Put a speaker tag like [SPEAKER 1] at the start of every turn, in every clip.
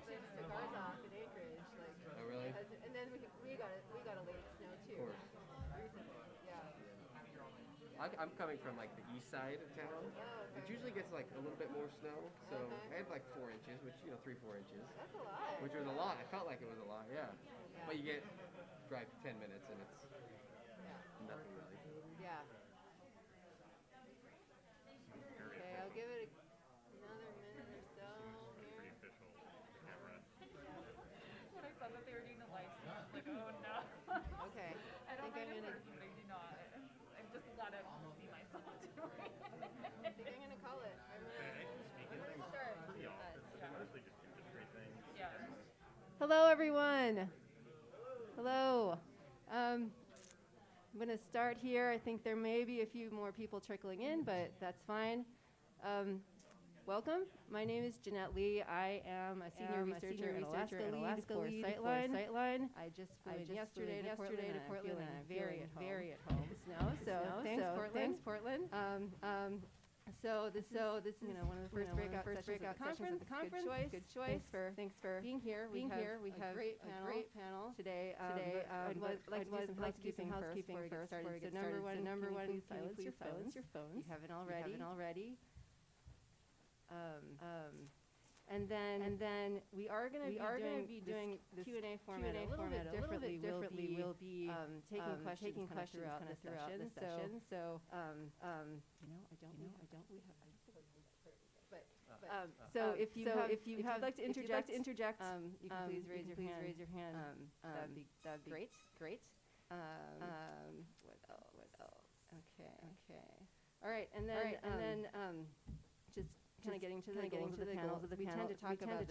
[SPEAKER 1] actually just took ours off in Anchorage. Like,
[SPEAKER 2] Oh, really?
[SPEAKER 1] and then we got a late snow too.
[SPEAKER 2] Of course.
[SPEAKER 1] Recently, yeah.
[SPEAKER 2] I'm coming from like the east side of town,
[SPEAKER 1] Oh, okay.
[SPEAKER 2] which usually gets like a little bit more snow. So
[SPEAKER 1] Okay.
[SPEAKER 2] I had like 4 inches, which 3-4 inches,
[SPEAKER 1] That's a lot.
[SPEAKER 2] which was a lot. I felt like it was a lot, yeah.
[SPEAKER 1] Yeah.
[SPEAKER 2] But you get drive 10 minutes and it's
[SPEAKER 1] Yeah.
[SPEAKER 2] nothing really.
[SPEAKER 1] Yeah. Okay, I'll give it another minute or so here.
[SPEAKER 3] Pretty official camera.
[SPEAKER 4] When I saw that they were doing the live stream, I was like, oh no.
[SPEAKER 1] Okay.
[SPEAKER 4] I don't
[SPEAKER 1] think
[SPEAKER 4] mind
[SPEAKER 1] I'm
[SPEAKER 4] in
[SPEAKER 1] gonna.
[SPEAKER 4] person, but I do not. I'm just glad I don't see myself doing it.
[SPEAKER 1] I think I'm gonna call it. I'm gonna start.
[SPEAKER 3] Pretty often. It's mostly just industry things.
[SPEAKER 4] Yeah.
[SPEAKER 1] Hello, everyone. Hello. I'm going to start here. I think there may be a few more people trickling in, but that's fine. Welcome. My name is Jeanette Lee. I am a senior researcher and Alaska lead for Sightline. I just flew in yesterday to Portland, and I'm very at home. So thanks, Portland. So this is one of the first breakout sessions of the conference. Good choice. Thanks for being here. We have a great panel today. I'd like to do some housekeeping first before we get started. So number one, please silence your phones. You haven't already. And then we are going to be doing this Q&A format a little bit differently. We'll be taking questions throughout the session. So so if you'd like to interject, you can please raise your hand. That'd be great. What else? Okay. All right, and then just kind of getting to the goals of the panel. We tend to talk about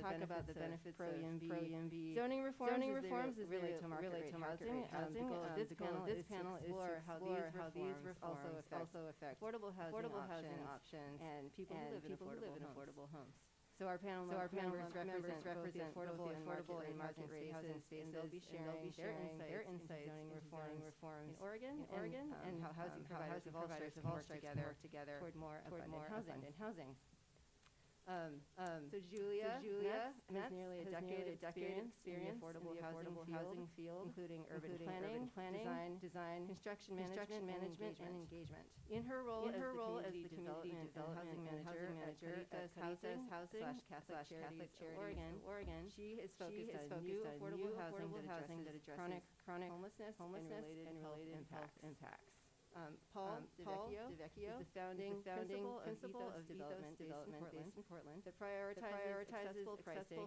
[SPEAKER 1] the benefits of pro-YIMBY zoning reforms is really to market housing. The goal of this panel is to explore how these reforms also affect affordable housing options and people who live in affordable homes. So our panel members represent both the affordable and market rate housing spaces, and they'll be sharing their insights into zoning reforms in Oregon, and how housing providers of all stripes work together toward more abundant housing. So Julia Metz has nearly a decade experience in the affordable housing field, including urban planning, design, construction management, and engagement. In her role as the community development and housing manager at Ethos Catholic Charities of Oregon, she is focused on new affordable housing that addresses chronic homelessness and related health impacts. Paul Vecchio is the founding principal of Ethos Development based in Portland that prioritizes accessible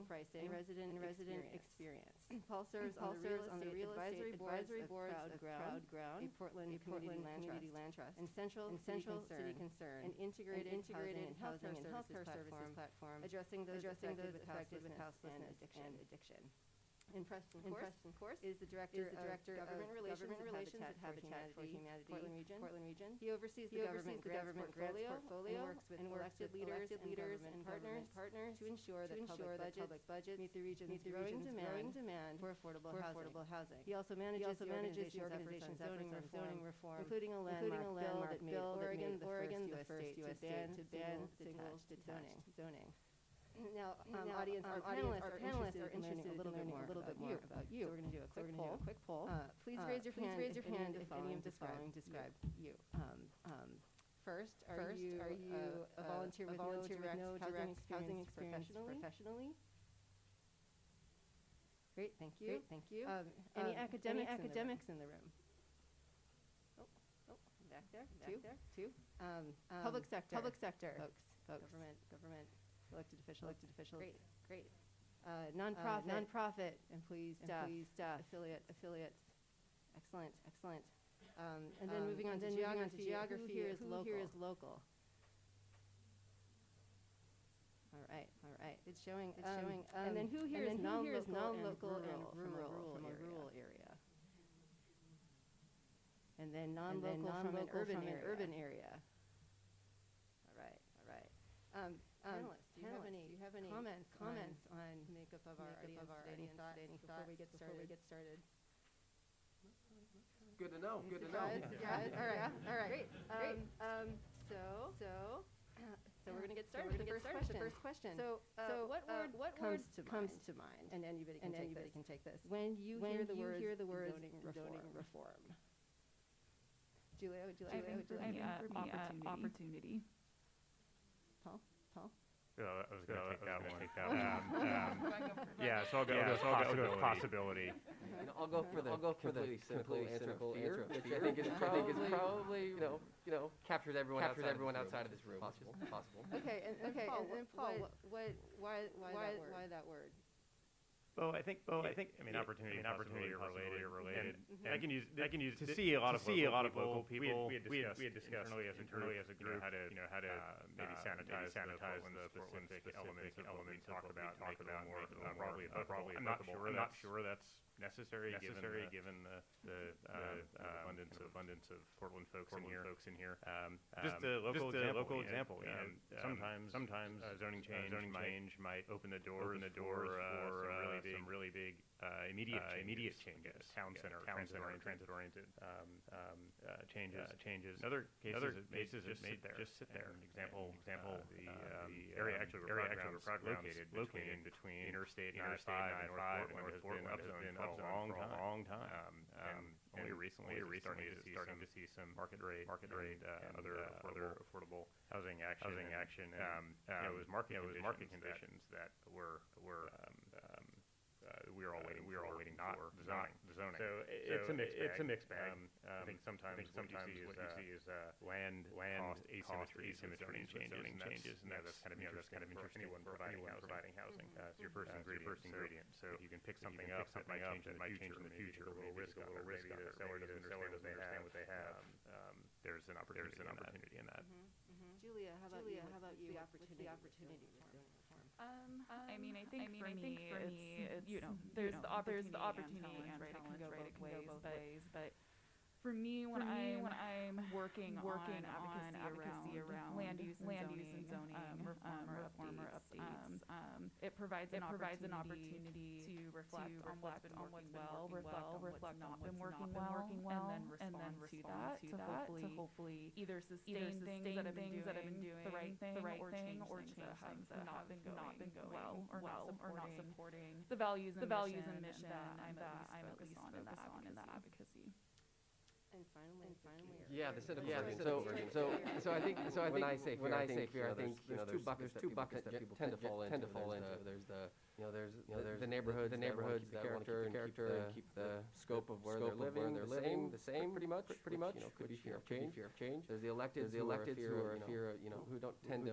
[SPEAKER 1] pricing and resident experience. Paul serves on the real estate advisory boards of Crowd Ground, a Portland community land trust, and Central City Concern, an integrated housing and healthcare services platform addressing those affected with houselessness and addiction. And Preston Korst is the director of government relations at Habitat for Humanity, Portland region. He oversees the government grants portfolio and works with elected leaders and partners to ensure that public budgets meet the region's growing demand for affordable housing. He also manages the organization's efforts on zoning reform, including a landmark bill that made Oregon the first U.S. state to ban single-detached zoning. Now, audience, our panelists are interested in learning a little bit more about you. So we're going to do a quick poll. Please raise your hand if any of the following describe you. First, are you a volunteer with no direct housing experience professionally? Great, thank you. Any academics in the room? Oh, back there. Two. Public sector folks. Government. Elected officials. Great. Nonprofit employees, staff, affiliates. Excellent. And then moving on to geography. Who here is local? All right. It's showing. And then who here is non-local and rural from a rural area? And then non-local from an urban area. All right. Panelists, do you have any comments on makeup of our audience? Any thoughts before we get started?
[SPEAKER 2] Good to know.
[SPEAKER 1] All right. Great. So So we're going to get started with the first question. So what word comes to mind? And anybody can take this. When you hear the words zoning reform. Julia, would you like to
[SPEAKER 4] opportunity.
[SPEAKER 1] Paul?
[SPEAKER 3] I was going to take that one. Yeah, so I'll go with possibility.
[SPEAKER 2] I'll go for the completely simple answer of fear, which I think is probably captures everyone outside of this room. Possible.
[SPEAKER 1] Okay, and Paul, why that word?
[SPEAKER 3] Well, I think opportunity are related. And I can use to see a lot of local people. We had discussed internally as a group how to maybe sanitize the specific elements of what we talk about, make it more broadly applicable. I'm not sure that's necessary given the abundance of Portland folks in here. Just a local example. Sometimes zoning change might open the doors for some really big immediate changes. Town center transit-oriented changes. In other cases just sit there. Example, the area actually we're proud located between Interstate 95 and North Portland has been up for a long time. Only recently starting to see some market rate other affordable housing action. It was market conditions that we are all waiting for the zoning. So it's a mixed bag. I think sometimes what you see is land cost asymmetry changes, and that's kind of interesting for anyone providing housing. It's your first ingredient. So if you can pick something up that might change in the future, a little risk on it. Maybe the seller doesn't understand what they have. There's an opportunity in that.
[SPEAKER 1] Julia, how about you? The opportunity for zoning reform.
[SPEAKER 4] I think for me, it's there's the opportunity and right, it can go both ways, but for me, when I'm working on advocacy around land use and zoning reform or updates, it provides an opportunity to reflect on what's been working well, reflect on what's not been working well, and then respond to that to hopefully either sustain things that have been doing the right thing or change things that have not been going well or not supporting the values and mission that I'm at least focused on in that advocacy.
[SPEAKER 1] And finally,
[SPEAKER 2] the cynical version. So I think when I say fear, I think there's two buckets that people tend to fall into. There's the neighborhoods that want to keep the character and keep the scope of where they're living the same pretty much. Could be fear of change. There's the electeds who are fear who don't tend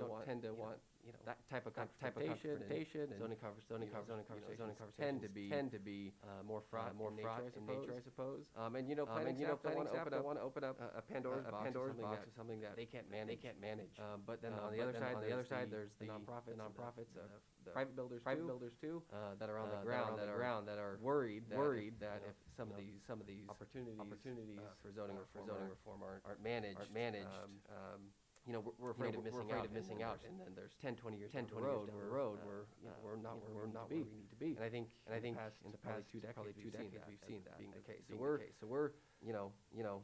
[SPEAKER 2] to want that type of confrontation and zoning conversations tend to be more fraught in nature, I suppose. And planning staff don't want to open up a Pandora's box of something that they can't manage. But then on the other side, there's the nonprofits, the private builders too, that are on the ground that are worried that if some of these opportunities for zoning reform aren't managed. We're afraid of missing out, and then there's 10-20 years down the road where we're not where we need to be. And I think in the past probably two decades we've seen that being the case. So we're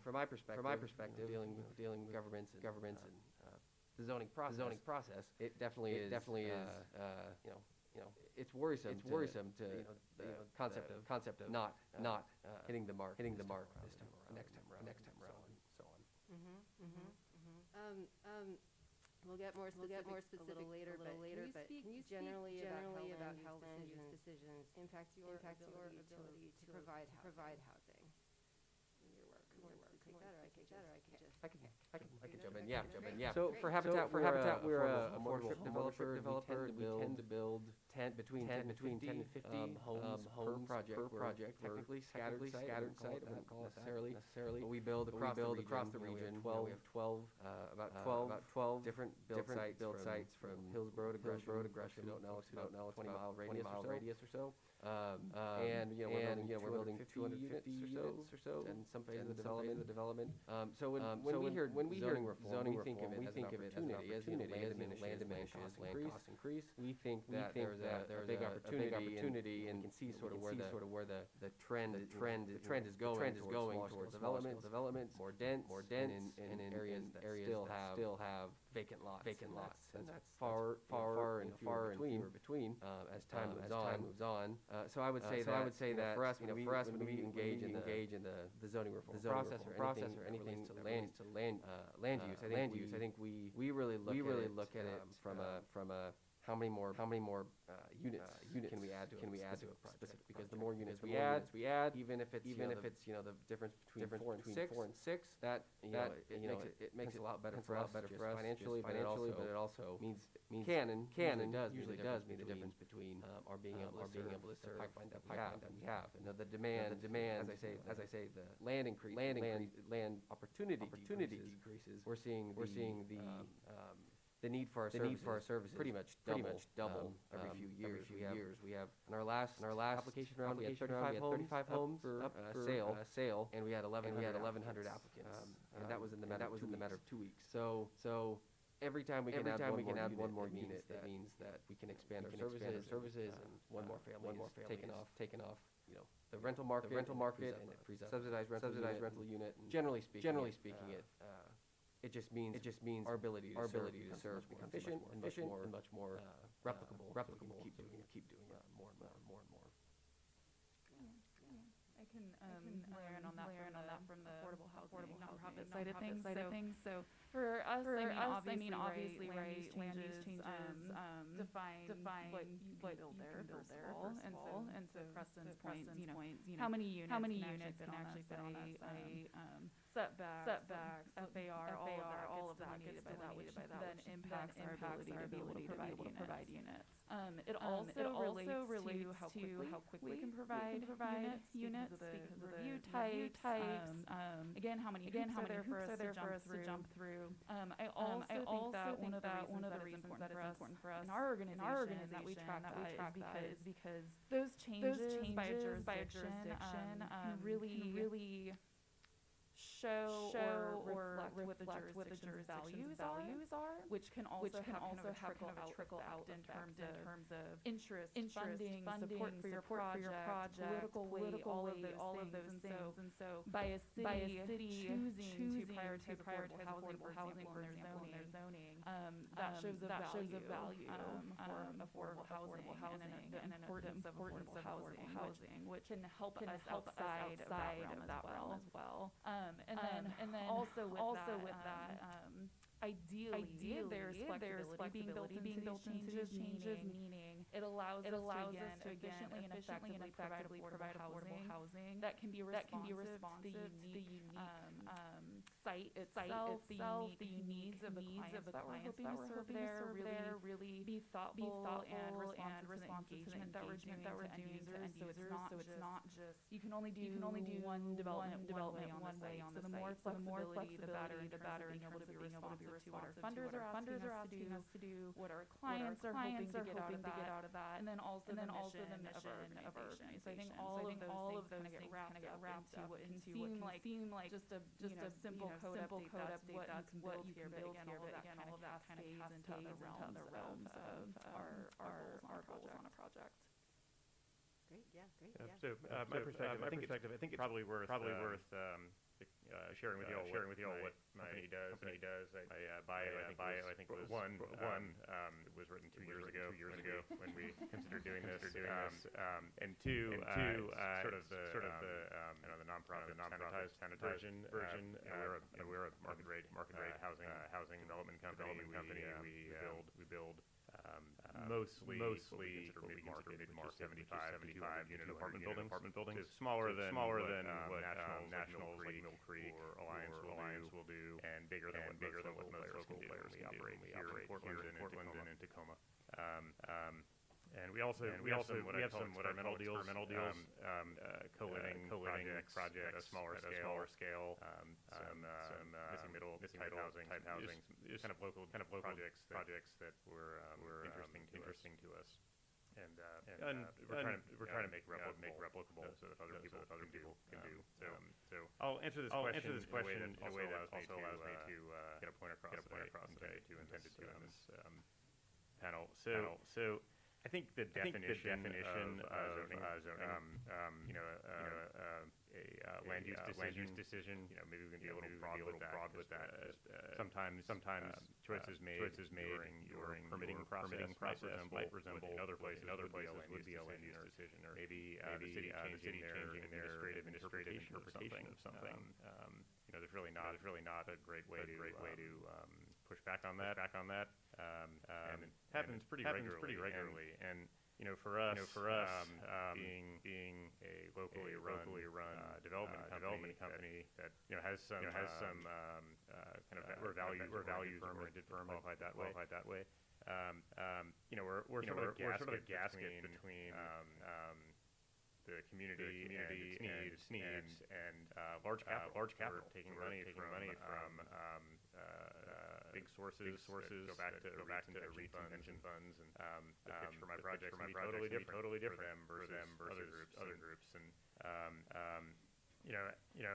[SPEAKER 2] from my perspective, dealing with governments and the zoning process, it definitely is it's worrisome to the concept of not hitting the mark next time around, so on.
[SPEAKER 1] We'll get more specific a little later, but can you speak generally about how land use decisions impact your ability to provide housing in your work? Take that, or I can just.
[SPEAKER 2] I can jump in. Yeah. So for Habitat, we're a affordable developer. We tend to build between 10 and 50 homes per project. Technically scattered site. I wouldn't call it necessarily. But we build across the region. We have 12 different build sites from Hillsborough to Gresham. Don't know, it's about 20-mile radius or so. And we're building 250 units or so in some phase of the development. So when we hear zoning reform, we think of it as an opportunity. As land diminishes, land costs increase. We think that there's a big opportunity, and we can see sort of where the trend is going towards development, more dense, and in areas that still have vacant lots, and that's far and fewer between as time moves on. So I would say that for us, when we engage in the zoning reform process or anything to land use, I think we really look at it from a how many more units can we add to a specific, because the more units we add, even if it's the difference between 4 and 6, that it makes it a lot better for us financially, but it also means usually does mean the difference between our being able to serve the pipeline that we have. And the demand, as I say, the land opportunity decreases. We're seeing the need for our services pretty much double every few years. We have in our last application round, we had 35 homes up for sale, and we had 1,100 applicants, and that was in the matter of 2 weeks. So every time we can add one more unit, that means that we can expand our services, and one more family is taken off. The rental market, and it frees up subsidized rental unit. And generally speaking, it just means our ability to serve becomes efficient and much more replicable. Keep doing it more and more.
[SPEAKER 4] I can layer in on that from the affordable housing nonprofit side of things. So for us, I mean, obviously, right, land use changes define what you can build there first of all. And so Preston's point, how many units can actually fit on a setbacks, FAR, all of that gets delineated by that, which then impacts our ability to provide units. It also relates to how quickly we can provide units because of the review types. Again, how many hoops are there for us to jump through. I also think that one of the reasons that it's important for us in our organization that we track that is because those changes by jurisdiction can really show or reflect what the jurisdiction's values are, which can also have kind of a trickle out in terms of interest, funding, support for your project, political weight, all of those things. And so by a city choosing to prioritize affordable housing for their zoning, that shows a value for affordable housing and an importance of affordable housing, which can help us outside of that realm as well. And then also with that, ideally there's flexibility being built into these changes, meaning it allows us to efficiently and effectively provide affordable housing that can be responsive to the unique site itself, the unique needs of the clients that we're hoping to serve there, really be thoughtful and responsive to the engagement that we're doing to end users. So it's not just you can only do one development one way on the site. So the more flexibility, the better being able to be responsive to what our funders are asking us to do, what our clients are hoping to get out of that, and then also the mission of our organization. So I think all of those things kind of get wrapped up into what can seem like just a simple code update. That's what you can build here, but again, all of that kind of cascades into other realms of our goals on a project.
[SPEAKER 1] Great.
[SPEAKER 3] So my perspective, I think it's probably worth sharing with you all what my company does. My bio, I think was one was written 2 years ago when we considered doing this. And two, sort of the nonprofit sanitized version. We're a market rate housing development company. We build mostly consider mid-market 75 unit apartment buildings. It's smaller than what National Mill Creek or Alliance will do, and bigger than what most local players can do. We operate here in Portland and in Tacoma. And we have some what are experimental deals, co-living projects at a smaller scale, some missing middle type housing, just kind of local projects that were interesting to us. And we're trying to make replicable so that other people can do. So I'll answer this question in a way that also allows me to get a point across that I intended to in this panel. So I think the definition of zoning, land use decision, maybe we can be a little broad with that. Sometimes choices made during permitting process might resemble in other places would be a land use decision, or maybe the city changing their administrative interpretation of something. There's really not a great way to push back on that. And it happens pretty regularly. And for us, being a locally run development company that has some kind of we're values-oriented firm, qualified that way. We're sort of a gasket between the community and its needs and large capital. Taking money from big sources go back to REIT pension funds, and the pitch for my project can be totally different for them versus other groups. And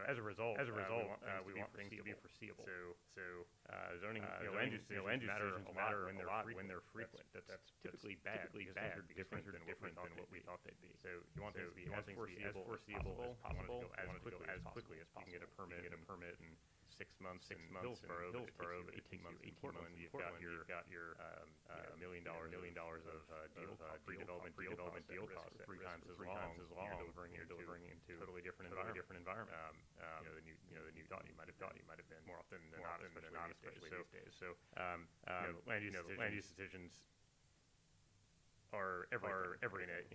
[SPEAKER 3] as a result, we want things to be foreseeable. So zoning, land use decisions matter a lot when they're frequent. That's typically bad because things are different than what we thought they'd be. So you want things to be as foreseeable as possible. You want it to go as quickly as possible. You can get a permit in 6 months in Hillsborough, but it takes you 18 months in Portland. You've got your $1 million of pre-development deal costs at 3 times as long. You're delivering into a totally different environment than you thought you might have been more often than not, especially these days. So land use decisions are every in it.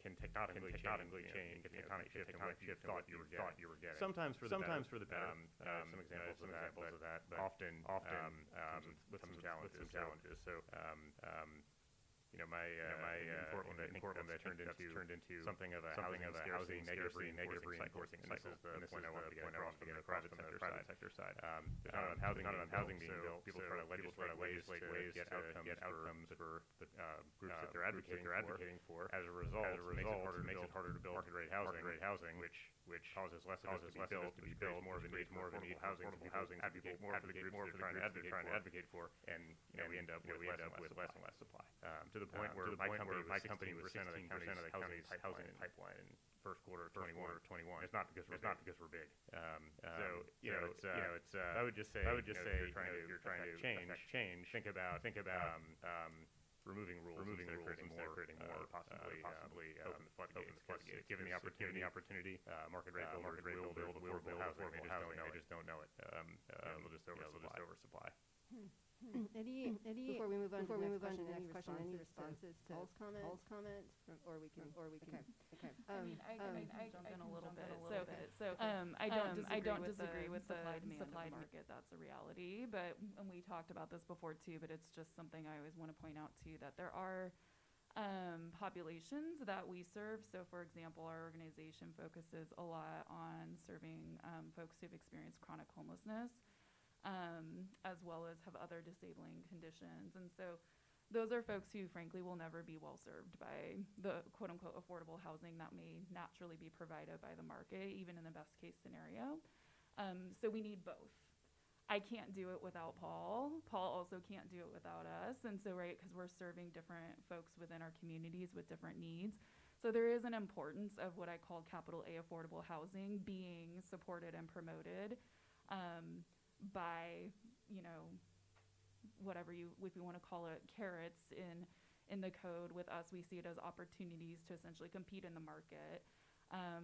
[SPEAKER 3] It can tectonically change. It can tectonic shift in what you thought you were getting. Sometimes for the better. Some examples of that, but often with some challenges. So my Portland that turned into something of a housing negative reinforcing. And this is the point I want to get across from the private sector side. There's not enough housing being built. People try to legislate ways to get outcomes for the groups that they're advocating for. As a result, it makes it harder to build market rate housing, which causes less of it to be built. More of a need for affordable housing. Advocate more for the groups they're trying to advocate for, and we end up with less and less supply. To the point where my company was 16% of the county's housing pipeline in first quarter of 21. It's not because we're big. I would just say you're trying to change. Think about removing rules instead of creating more, possibly open the floodgates. Given the opportunity, market rate will build affordable housing. They just don't know it. They'll just oversupply.
[SPEAKER 1] Before we move on to the next question, any responses to Paul's comment? Or we can. Okay.
[SPEAKER 4] I jump in a little bit. I don't disagree with the supply market. That's a reality. But and we talked about this before too. But it's just something I always want to point out too, that there are populations that we serve. So, for example, our organization focuses a lot on serving folks who've experienced chronic homelessness. As well as have other disabling conditions. And so those are folks who, frankly, will never be well served by the quote-unquote affordable housing that may naturally be provided by the market, even in the best-case scenario. So we need both. I can't do it without Paul. Paul also can't do it without us. And so, right, because we're serving different folks within our communities with different needs. So there is an importance of what I call capital A affordable housing being supported and promoted by, whatever if you want to call it, carrots in the code. With us, we see it as opportunities to essentially compete in the market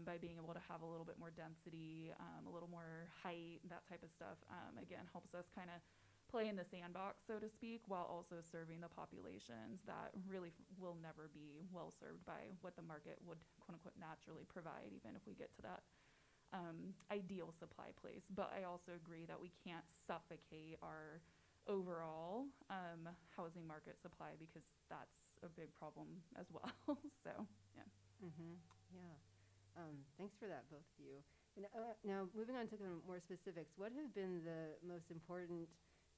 [SPEAKER 4] by being able to have a little bit more density, a little more height, that type of stuff. Again, helps us kind of play in the sandbox, so to speak, while also serving the populations that really will never be well served by what the market would, quote unquote, naturally provide, even if we get to that ideal supply place. But I also agree that we can't suffocate our overall housing market supply, because that's a big problem as well. So, yeah.
[SPEAKER 1] Yeah. Thanks for that, both of you. And, now, moving on to kind of more specifics, what have been the most important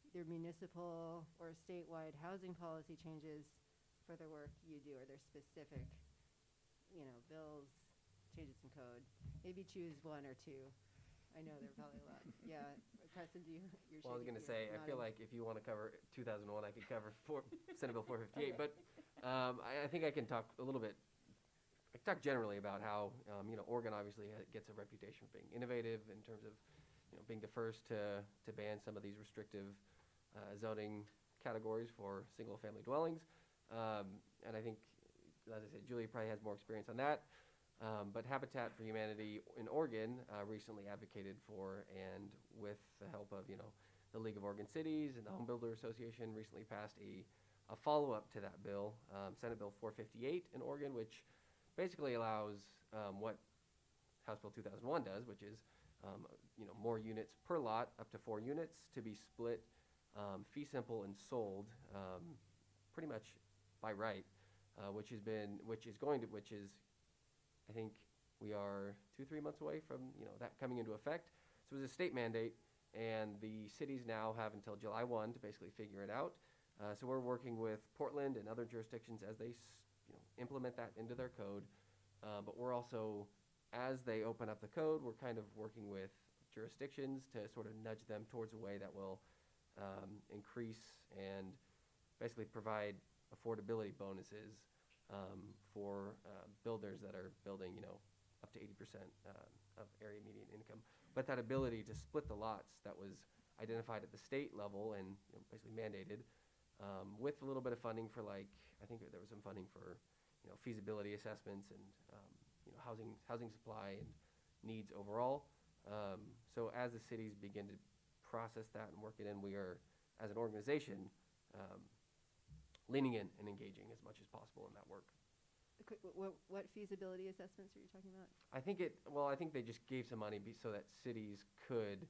[SPEAKER 1] either municipal or statewide housing policy changes for the work you do? Are there specific, bills, changes in code? Maybe choose one or two. I know there are probably a lot. Yeah, Preston,
[SPEAKER 2] Well, I was going to say, I feel like if you want to cover 2001, I could cover Senate Bill 458, but I think I can talk a little bit. I can talk generally about how Oregon obviously gets a reputation for being innovative in terms of being the first to ban some of these restrictive zoning categories for single-family dwellings, and I think, as I said, Julie probably has more experience on that. But Habitat for Humanity in Oregon recently advocated for, and with the help of the League of Oregon Cities and the Home Builder Association, recently passed a follow-up to that bill, Senate Bill 458 in Oregon, which basically allows what House Bill 2001 does, which is more units per lot, up to 4 units, to be split fee simple and sold pretty much by right, which is I think we are 2-3 months away from that coming into effect. So it was a state mandate, and the cities now have until July 1 to basically figure it out. So we're working with Portland and other jurisdictions as they implement that into their code. But we're also, as they open up the code, we're kind of working with jurisdictions to sort of nudge them towards a way that will increase and basically provide affordability bonuses for builders that are building, up to 80% of area median income. But that ability to split the lots that was identified at the state level and basically mandated, with a little bit of funding for, like, I think there was some funding for feasibility assessments and housing supply and needs overall. So as the cities begin to process that and work it in, we are, as an organization, leaning in and engaging as much as possible in that work.
[SPEAKER 1] What feasibility assessments are you talking about?
[SPEAKER 2] I think they just gave some money so that cities could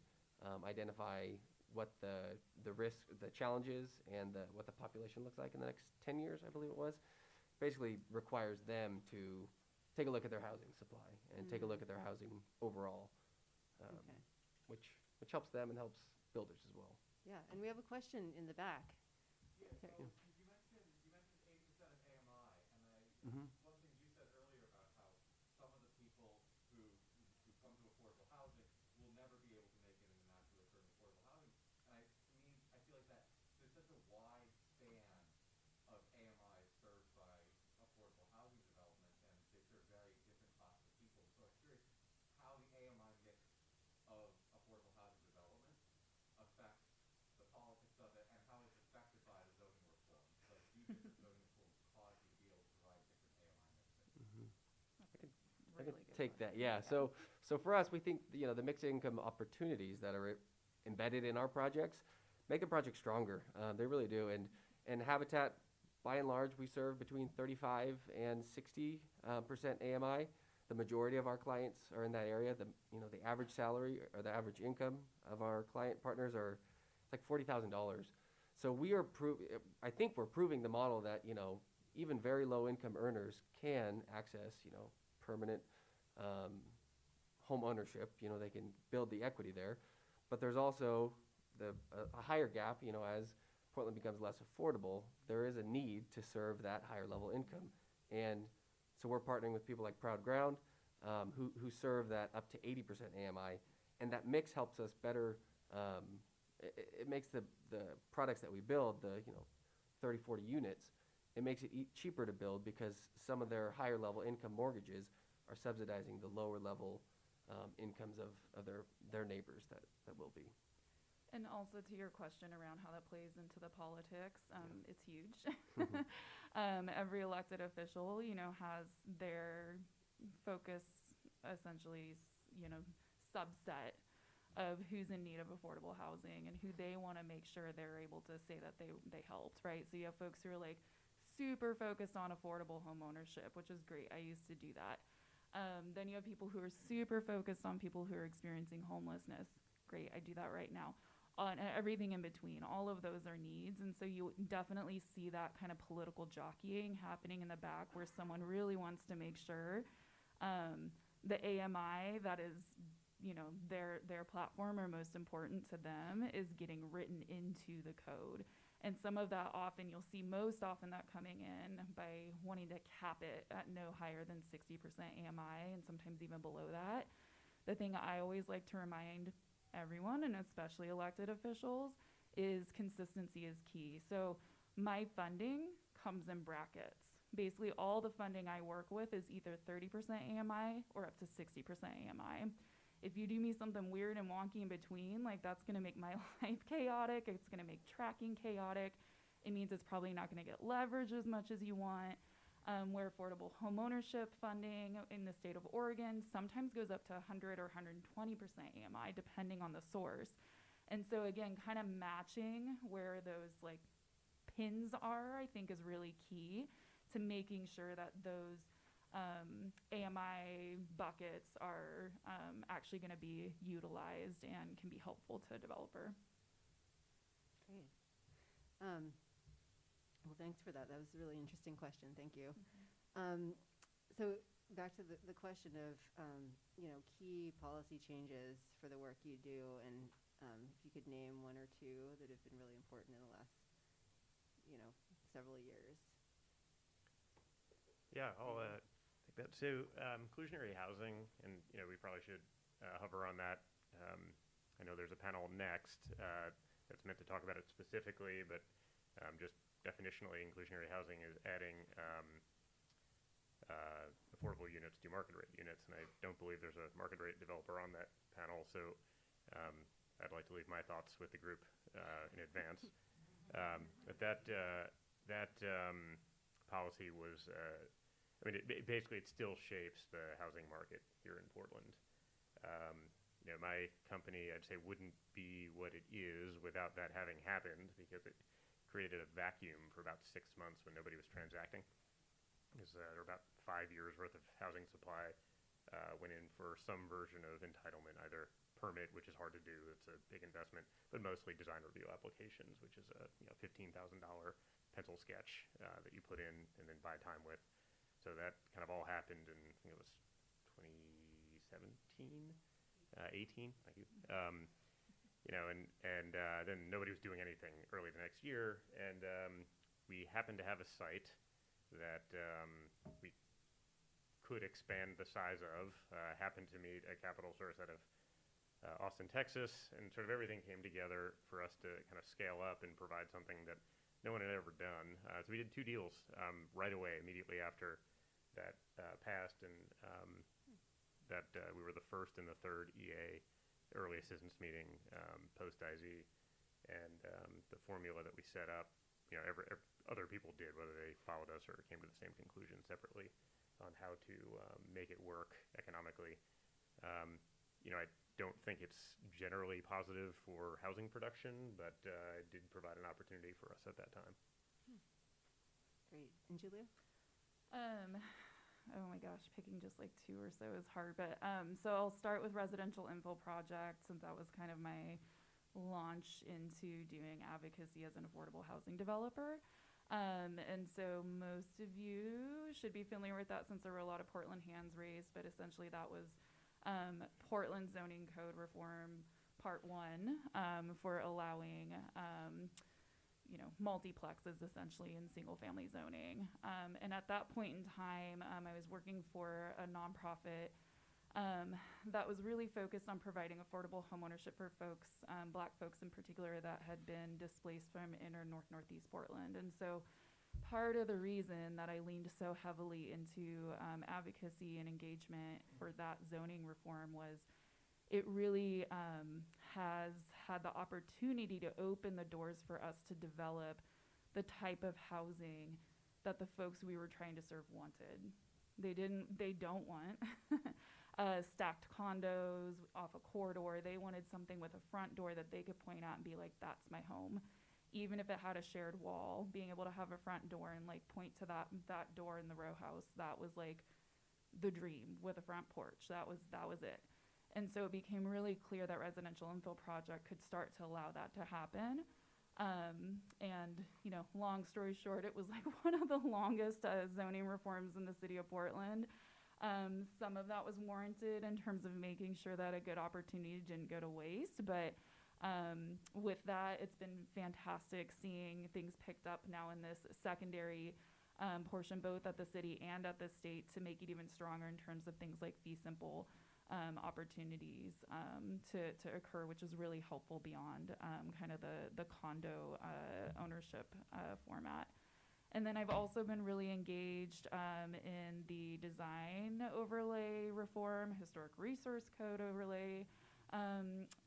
[SPEAKER 2] identify what the risk, the challenges, and what the population looks like in the next 10 years, I believe it was. Basically requires them to take a look at their housing supply and take a look at their housing overall, which helps them and helps builders as well.
[SPEAKER 1] Yeah, and we have a question in the back.
[SPEAKER 5] Yeah, so you mentioned 80% of AMI, and one thing you said earlier about how some of the people who come to affordable housing will never be able to make it in the naturally occurring affordable housing. And I feel like that there's such a wide span of AMI served by affordable housing development, and they serve very different classes of people. So I'm curious how the AMI mix of affordable housing development affects the politics of it, and how it's affected by the zoning reform. So do you think the zoning reform caused you to be able to provide different AMI mixes?
[SPEAKER 2] I could take that, yeah. So for us, we think the mixed income opportunities that are embedded in our projects make the project stronger. They really do. And Habitat, by and large, we serve between 35 and 60% AMI. The majority of our clients are in that area. The average salary or the average income of our client partners are like $40,000. So I think we're proving the model that even very low income earners can access permanent home ownership. They can build the equity there, but there's also a higher gap. As Portland becomes less affordable, there is a need to serve that higher level income, and so we're partnering with people like Proud Ground, who serve that up to 80% AMI, and that mix helps us better. It makes the products that we build, the 30-40 units, it makes it cheaper to build because some of their higher level income mortgages are subsidizing the lower level incomes of their neighbors that will be.
[SPEAKER 4] And also to your question around how that plays into the politics, it's huge. Every elected official, has their focus essentially, subset of who's in need of affordable housing and who they want to make sure they're able to say that they helped, right? So you have folks who are like super focused on affordable home ownership, which is great. I used to do that. Then you have people who are super focused on people who are experiencing homelessness. Great, I do that right now. And everything in between, all of those are needs. And so you definitely see that kind of political jockeying happening in the back where someone really wants to make sure the AMI that is, their platform or most important to them is getting written into the code. And some of that often, you'll see most often that coming in by wanting to cap it at no higher than 60% AMI and sometimes even below that. The thing I always like to remind everyone, and especially elected officials, is consistency is key. So my funding comes in brackets. Basically, all the funding I work with is either 30% AMI or up to 60% AMI. If you do me something weird and wonky in between, like that's gonna make my life chaotic, it's gonna make tracking chaotic. It means it's probably not gonna get leverage as much as you want. Where affordable homeownership funding in the state of Oregon sometimes goes up to 100 or 120% AMI, depending on the source. And so again, kind of matching where those like pins are, I think is really key to making sure that those AMI buckets are actually going to be utilized and can be helpful to a developer.
[SPEAKER 1] Great. Well, thanks for that. That was a really interesting question. Thank you. So back to the question of, key policy changes for the work you do, and if you could name one or two that have been really important in the last, several years.
[SPEAKER 3] Yeah, I'll take that. So inclusionary housing, and we probably should hover on that. I know there's a panel next that's meant to talk about it specifically, but just definitionally, inclusionary housing is adding affordable units to market rate units, and I don't believe there's a market rate developer on that panel, so I'd like to leave my thoughts with the group in advance. But that policy was, basically it still shapes the housing market here in Portland. My company, I'd say, wouldn't be what it is without that having happened, because it created a vacuum for about 6 months when nobody was transacting. Because there were about 5 years worth of housing supply went in for some version of entitlement, either permit, which is hard to do, it's a big investment, but mostly design review applications, which is a $15,000 pencil sketch that you put in and then buy time with. So that kind of all happened in, I think it was 2017, 18, thank you. Then nobody was doing anything early the next year, and we happened to have a site that we could expand the size of, happened to meet a capital source out of Austin, Texas, and sort of everything came together for us to kind of scale up and provide something that no one had ever done. So we did 2 deals right away, immediately after that passed, and that we were the first and the third EA early assistance meeting post-IZ, and the formula that we set up, other people did, whether they followed us or came to the same conclusion separately on how to make it work economically. I don't think it's generally positive for housing production, but it did provide an opportunity for us at that time.
[SPEAKER 1] Great. And Julia?
[SPEAKER 4] Oh my gosh, picking just like 2 or so is hard, but so I'll start with residential infill project, since that was kind of my launch into doing advocacy as an affordable housing developer. And so most of you should be familiar with that, since there were a lot of Portland hands raised, but essentially that was Portland zoning code reform part 1 for allowing multiplexes essentially in single family zoning. And at that point in time, I was working for a nonprofit that was really focused on providing affordable homeownership for folks, Black folks in particular, that had been displaced from inner Northeast Portland. And so part of the reason that I leaned so heavily into advocacy and engagement for that zoning reform was it really has had the opportunity to open the doors for us to develop the type of housing that the folks we were trying to serve wanted. They don't want stacked condos off a corridor. They wanted something with a front door that they could point out and be like, that's my home. Even if it had a shared wall, being able to have a front door and like point to that door in the row house, that was like the dream, with a front porch. That was it. And so it became really clear that residential infill project could start to allow that to happen. And long story short, it was like one of the longest zoning reforms in the city of Portland. Some of that was warranted in terms of making sure that a good opportunity didn't go to waste. But with that, it's been fantastic seeing things picked up now in this secondary portion, both at the city and at the state, to make it even stronger in terms of things like fee simple opportunities to occur, which is really helpful beyond kind of the condo ownership format. And then I've also been really engaged in the design overlay reform, historic resource code overlay,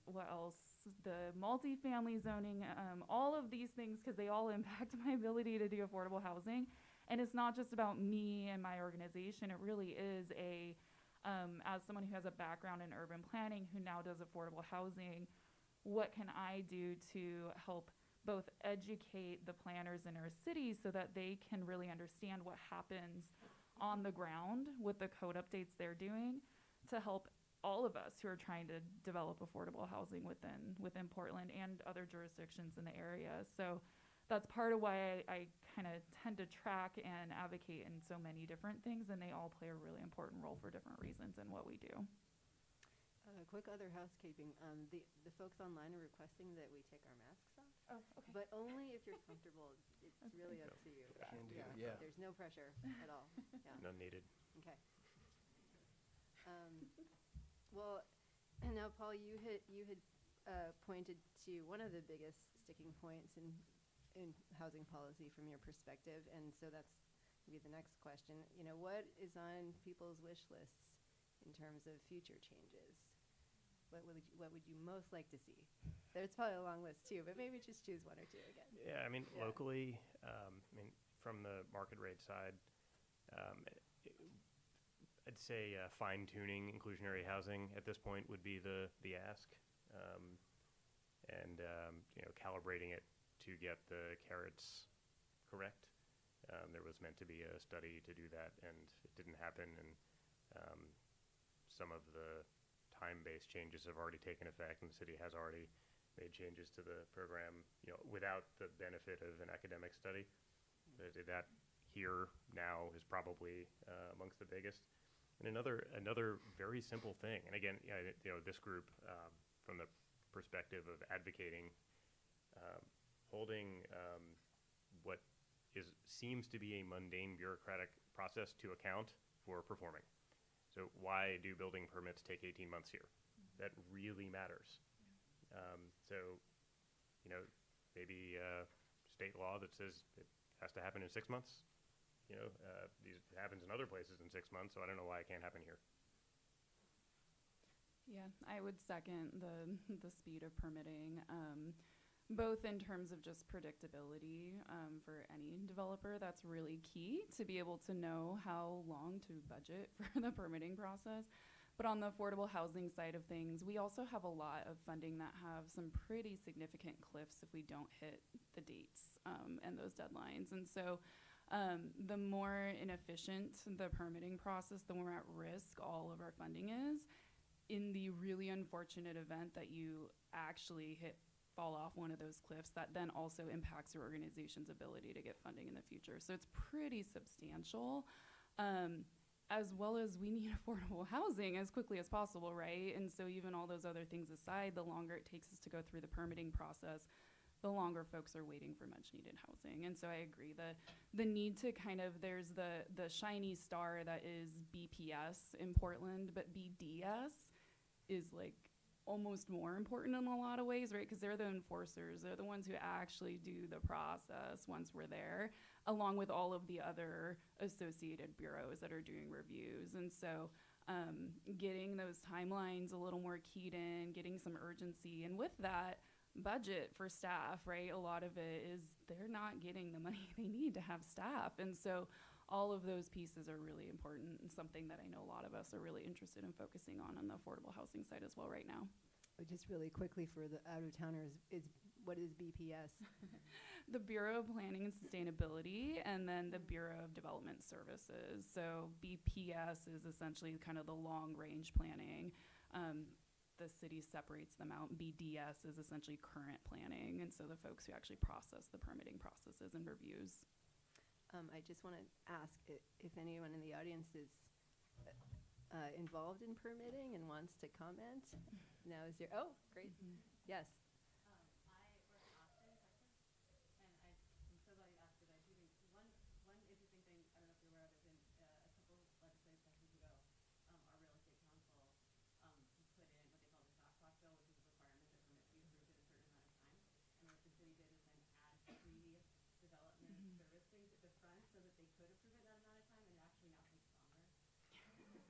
[SPEAKER 4] what else? The multifamily zoning, all of these things, because they all impact my ability to do affordable housing. And it's not just about me and my organization. It really is as someone who has a background in urban planning who now does affordable housing, what can I do to help both educate the planners in our cities so that they can really understand what happens on the ground with the code updates they're doing to help all of us who are trying to develop affordable housing within Portland and other jurisdictions in the area. So that's part of why I kind of tend to track and advocate in so many different things, and they all play a really important role for different reasons in what we do.
[SPEAKER 1] Quick other housekeeping. The folks online are requesting that we take our masks off.
[SPEAKER 4] Oh, okay.
[SPEAKER 1] But only if you're comfortable. It's really up to you.
[SPEAKER 2] Can do, yeah.
[SPEAKER 1] There's no pressure at all. Yeah.
[SPEAKER 3] None needed.
[SPEAKER 1] Okay. Well, now Paul, you had pointed to one of the biggest sticking points in housing policy from your perspective, and so that's maybe the next question. You know, what is on people's wish lists in terms of future changes? What would you most like to see? There's probably a long list too, but maybe just choose one or two again.
[SPEAKER 3] Yeah, I mean, locally, from the market rate side, I'd say fine-tuning inclusionary housing at this point would be the ask, and calibrating it to get the carrots correct. There was meant to be a study to do that, and it didn't happen. And some of the time-based changes have already taken effect, and the city has already made changes to the program, without the benefit of an academic study. That here now is probably amongst the biggest. And another very simple thing, and again, this group, from the perspective of advocating, holding what seems to be a mundane bureaucratic process to account for performing. So why do building permits take 18 months here? That really matters. Maybe state law that says it has to happen in 6 months. It happens in other places in 6 months, so I don't know why it can't happen here.
[SPEAKER 4] Yeah, I would second the speed of permitting, both in terms of just predictability for any developer. That's really key to be able to know how long to budget for the permitting process. But on the affordable housing side of things, we also have a lot of funding that have some pretty significant cliffs if we don't hit the dates and those deadlines. And so the more inefficient the permitting process, the more at risk all of our funding is. In the really unfortunate event that you actually fall off one of those cliffs, that then also impacts your organization's ability to get funding in the future. So it's pretty substantial, as well as we need affordable housing as quickly as possible, right? And so even all those other things aside, the longer it takes us to go through the permitting process, the longer folks are waiting for much needed housing. And so I agree, the need to there's the shiny star that is BPS in Portland, but BDS is like almost more important in a lot of ways, right? Because they're the enforcers. They're the ones who actually do the process once we're there, along with all of the other associated bureaus that are doing reviews. And so getting those timelines a little more keyed in, getting some urgency, and with that, budget for staff, right? A lot of it is they're not getting the money they need to have staff. And so all of those pieces are really important, and something that I know a lot of us are really interested in focusing on the affordable housing side as well right now.
[SPEAKER 1] Just really quickly for the out-of-towners, what is BPS?
[SPEAKER 4] The Bureau of Planning and Sustainability, and then the Bureau of Development Services. So BPS is essentially kind of the long-range planning. The city separates them out. BDS is essentially current planning, and so the folks who actually process the permitting processes and reviews.
[SPEAKER 1] I just want to ask if anyone in the audience is involved in permitting and wants to comment. Now is your, oh, great. Mm-hmm. Yes.
[SPEAKER 6] I work in Austin, Texas, and I'm so glad you asked, because I do think one interesting thing, I don't know if you're aware of, is in a couple legislative sessions ago, our real estate council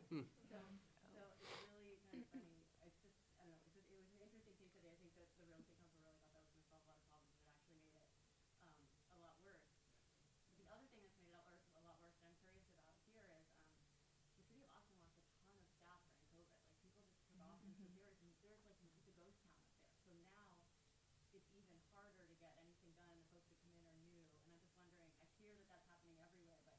[SPEAKER 6] So it's really kind of funny. It's just, I don't know, it was an interesting case study. I think that the real estate council really thought that was going to solve a lot of problems, but it actually made it a lot worse. But the other thing that's made it a lot worse that I'm curious about here is the city of Austin lost a ton of staff during COVID. Like people just took off, and so there's like it's a ghost town up there. So now it's even harder to get anything done, and the folks that come in are new. And I'm just wondering, I hear that that's happening everywhere, but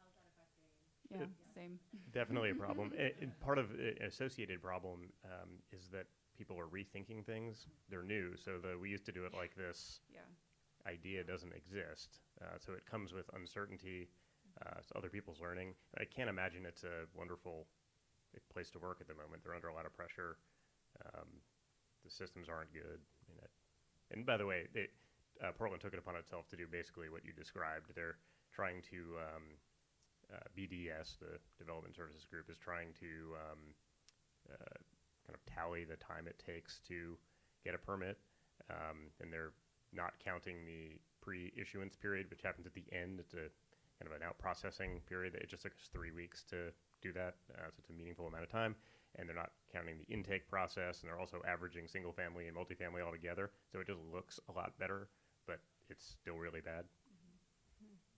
[SPEAKER 6] how's that affecting?
[SPEAKER 4] Yeah, same.
[SPEAKER 3] Definitely a problem. And part of an associated problem is that people are rethinking things. They're new, so we used to do it like this.
[SPEAKER 4] Yeah.
[SPEAKER 3] Idea doesn't exist, so it comes with uncertainty. So other people's learning. I can't imagine it's a wonderful place to work at the moment. They're under a lot of pressure. The systems aren't good. I mean, and by the way, Portland took it upon itself to do basically what you described. They're trying to BDS, the Development Services Group, is trying to kind of tally the time it takes to get a permit, and they're not counting the pre-issuance period, which happens at the end. It's a kind of an out-processing period. It just took us 3 weeks to do that, so it's a meaningful amount of time. And they're not counting the intake process, and they're also averaging single-family and multifamily all together. So it just looks a lot better, but it's still really bad.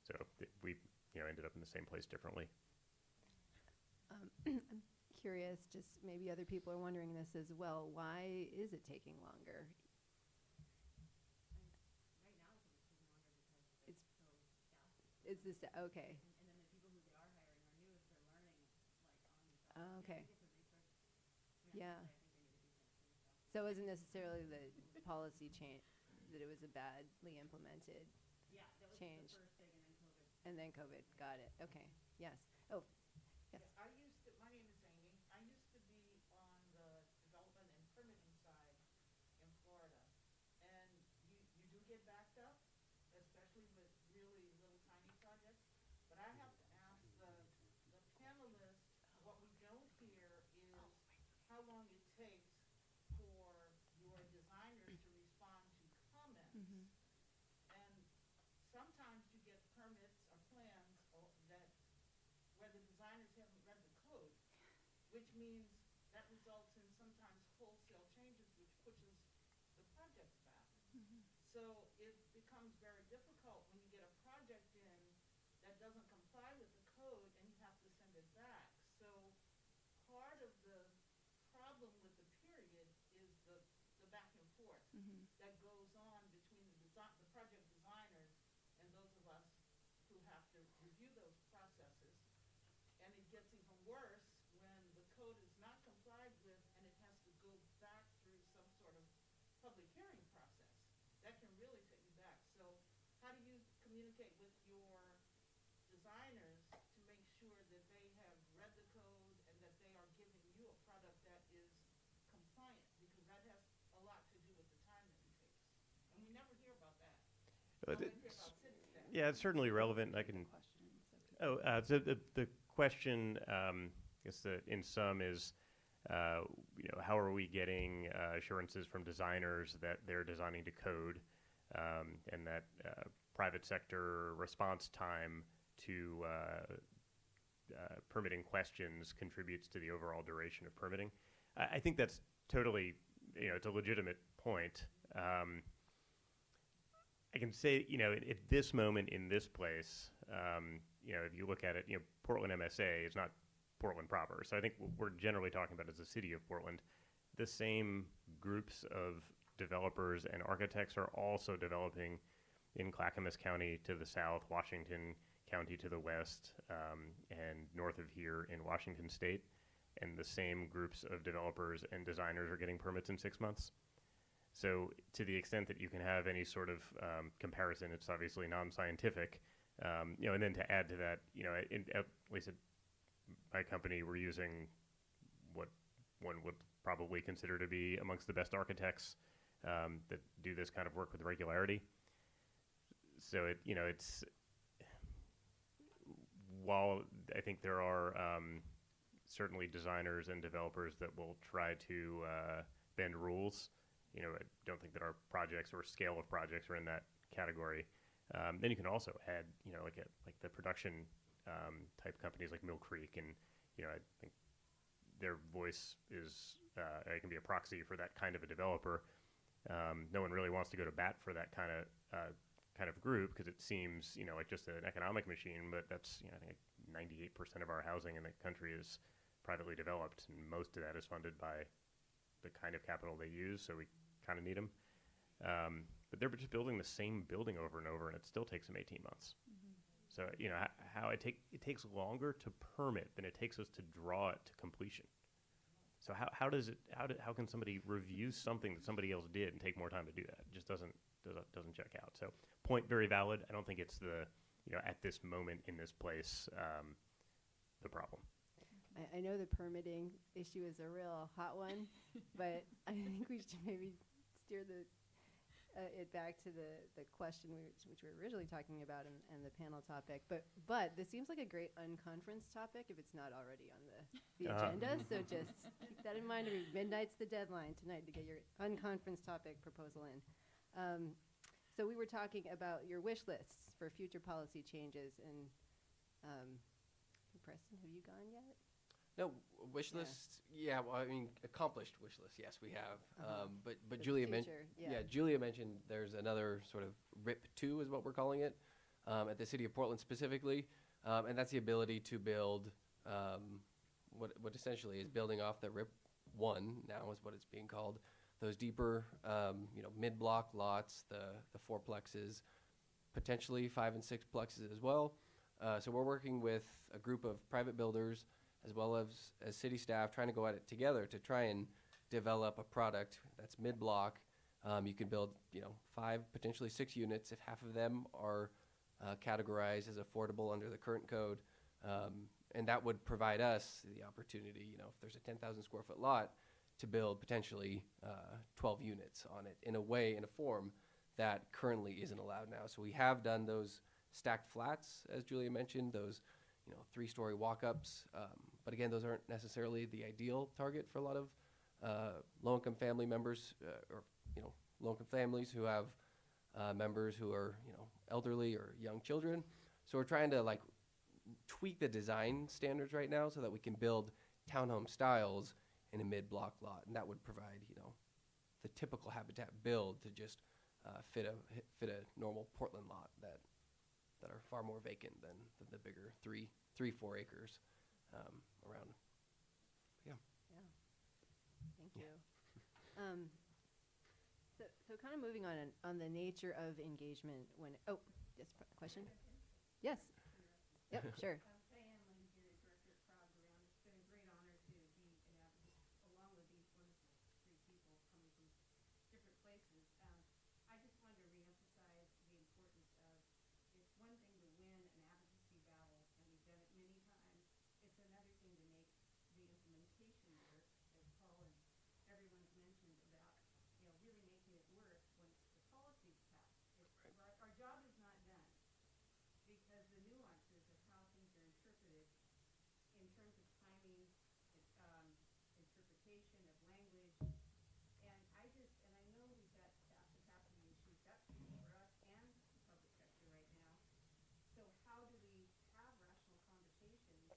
[SPEAKER 3] So we ended up in the same place differently.
[SPEAKER 1] I'm curious, just maybe other people are wondering this as well. Why is it taking longer?
[SPEAKER 6] Right now it's taking longer because
[SPEAKER 1] It's-
[SPEAKER 6] so staff.
[SPEAKER 1] Is this okay?
[SPEAKER 6] And then the people who they are hiring are new, so they're learning like on the job.
[SPEAKER 1] Okay.
[SPEAKER 6] I think it's a resource.
[SPEAKER 1] Yeah.
[SPEAKER 6] I think they need to do some stuff.
[SPEAKER 1] So it wasn't necessarily the policy change, that it was a badly implemented
[SPEAKER 6] Yeah, that was
[SPEAKER 1] change.
[SPEAKER 6] the first thing, and then COVID.
[SPEAKER 1] And then COVID. Got it. Okay. Yes. Oh, yes.
[SPEAKER 7] My name is Amy. I used to be on the development and permitting side in Florida. And you do get backed up, especially with really little tiny projects. But I have to ask the panelists, what we don't hear is how long it takes for your designers to respond to comments. And sometimes you get permits or plans where the designers haven't read the code, which means that results in sometimes wholesale changes, which pushes the projects back. So it becomes very difficult when you get a project in that doesn't comply with the code and you have to send it back. So part of the problem with the period is the back and forth that goes on between the project designers and those of us who have to review those processes. And it gets even worse when the code is not complied with and it has to go back through some sort of public hearing process. That can really set you back. So how do you communicate with your designers to make sure that they have read the code and that they are giving you a product that is compliant? Because that has a lot to do with the time that it takes. And we never hear about that. We always hear about city staff.
[SPEAKER 3] Yeah, it's certainly relevant. I can. So the question, I guess in sum is, how are we getting assurances from designers that they're designing to code, and that private sector response time to permitting questions contributes to the overall duration of permitting? I think that's totally, it's a legitimate point. I can say, at this moment in this place, if you look at it, Portland MSA is not Portland proper. So I think what we're generally talking about as the city of Portland. The same groups of developers and architects are also developing in Clackamas County to the south, Washington County to the west, and north of here in Washington State. And the same groups of developers and designers are getting permits in 6 months. So to the extent that you can have any sort of comparison, it's obviously non-scientific. And then to add to that, at least at my company, we're using what one would probably consider to be amongst the best architects that do this kind of work with regularity. So it's while I think there are certainly designers and developers that will try to bend rules. I don't think that our projects or scale of projects are in that category. Then you can also add, like the production type companies like Mill Creek and I think their voice is, it can be a proxy for that kind of a developer. No one really wants to go to bat for that kind of group because it seems, like just an economic machine, but that's, I think 98% of our housing in the country is privately developed, and most of that is funded by the kind of capital they use, so we kind of need them. But they're just building the same building over and over, and it still takes them 18 months. Mm-hmm. So, how it takes longer to permit than it takes us to draw it to completion. So how can somebody review something that somebody else did and take more time to do that? It just doesn't check out. So point very valid. I don't think it's the, at this moment in this place, the problem.
[SPEAKER 1] I know the permitting issue is a real hot one, but I think we should maybe steer it back to the question which we were originally talking about and the panel topic. But this seems like a great unconference topic if it's not already on the agenda. So just keep that in mind. Midnight's the deadline tonight to get your unconference topic proposal in. So we were talking about your wish lists for future policy changes. And Preston, have you gone yet?
[SPEAKER 2] No, wish lists. Yeah, well, I mean, accomplished wish lists. Yes, we have. But Julia mentioned. Yeah, Julia mentioned there's another sort of RIP 2 is what we're calling it, at the city of Portland specifically, and that's the ability to build what essentially is building off the RIP 1 now is what it's being called. Those deeper, mid-block lots, the fourplexes, potentially 5 and 6 plexes as well. So we're working with a group of private builders as well as city staff trying to go at it together to try and develop a product that's mid-block. You can build, 5, potentially 6 units if half of them are categorized as affordable under the current code. And that would provide us the opportunity, if there's a 10,000 square foot lot, to build potentially 12 units on it in a form that currently isn't allowed now. So we have done those stacked flats, as Julia mentioned, those 3-story walk-ups. But again, those aren't necessarily the ideal target for a lot of low-income family members or low-income families who have members who are elderly or young children. So we're trying to tweak the design standards right now so that we can build townhome styles in a mid-block lot, and that would provide the typical habitat build to just fit a normal Portland lot that are far more vacant than the bigger 3-4 acres around. Yeah.
[SPEAKER 1] Thank you. So kind of moving on the nature of engagement when yes, question? Yes. Yep, sure.
[SPEAKER 6] Diane Lindsay, Director of Crowd Around. It's been a great honor to be an advocate along with these wonderful 3 people coming from different places. I just wanted to reemphasize the importance of, it's one thing to win an advocacy battle, and we've done it many times. It's another thing to make the implementation work, as Paul and everyone's mentioned about, really making it work once the policy's passed. Our job is not done, because the nuances of how things are interpreted in terms of timing, interpretation of language, and I know we've got staff capacity issues. That's true for us and the public sector right now. So how do we have rational conversations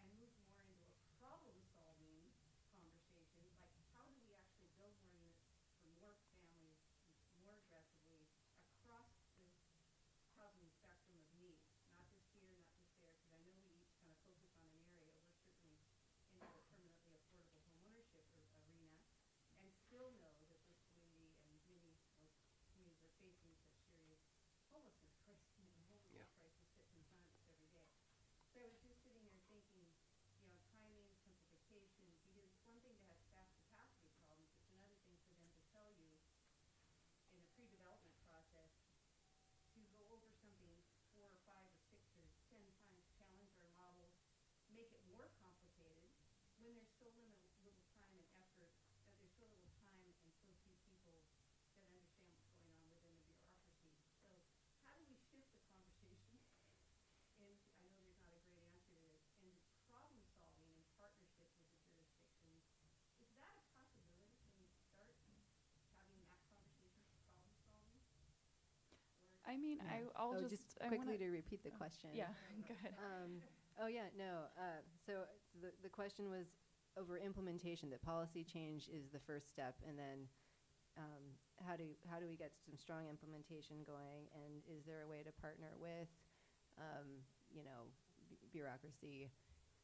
[SPEAKER 6] and move more into a problem-solving conversation? Like, how do we actually build more units for more families more aggressively across this housing spectrum of needs, not just here, not just there, because I know we each kind of focus on an area. We're certainly in the permanently affordable homeownership arena, and still know that this community and many most communities are facing such serious homelessness crisis. Crisis sits in front of us every day. So I was just sitting there thinking, timing, simplification, because it's one thing to have staff capacity problems. It's another thing for them to tell you in a pre-development process to go over something 4 or 5 or 6 or 10 times, challenge our models, make it more complicated when there's so little time and effort, that there's so little time and so few people that understand what's going on within the bureaucracy. So how do we shift the conversation into, I know there's not a great answer to this, into problem solving in partnership with the jurisdictions? Is that a possibility? Can we start having that conversation for problem solving?
[SPEAKER 4] I mean, I'll
[SPEAKER 1] just quickly to repeat the question.
[SPEAKER 4] Yeah, go ahead.
[SPEAKER 1] Oh yeah, no. So the question was over implementation. That policy change is the first step, and then how do we get some strong implementation going? And is there a way to partner with, bureaucracy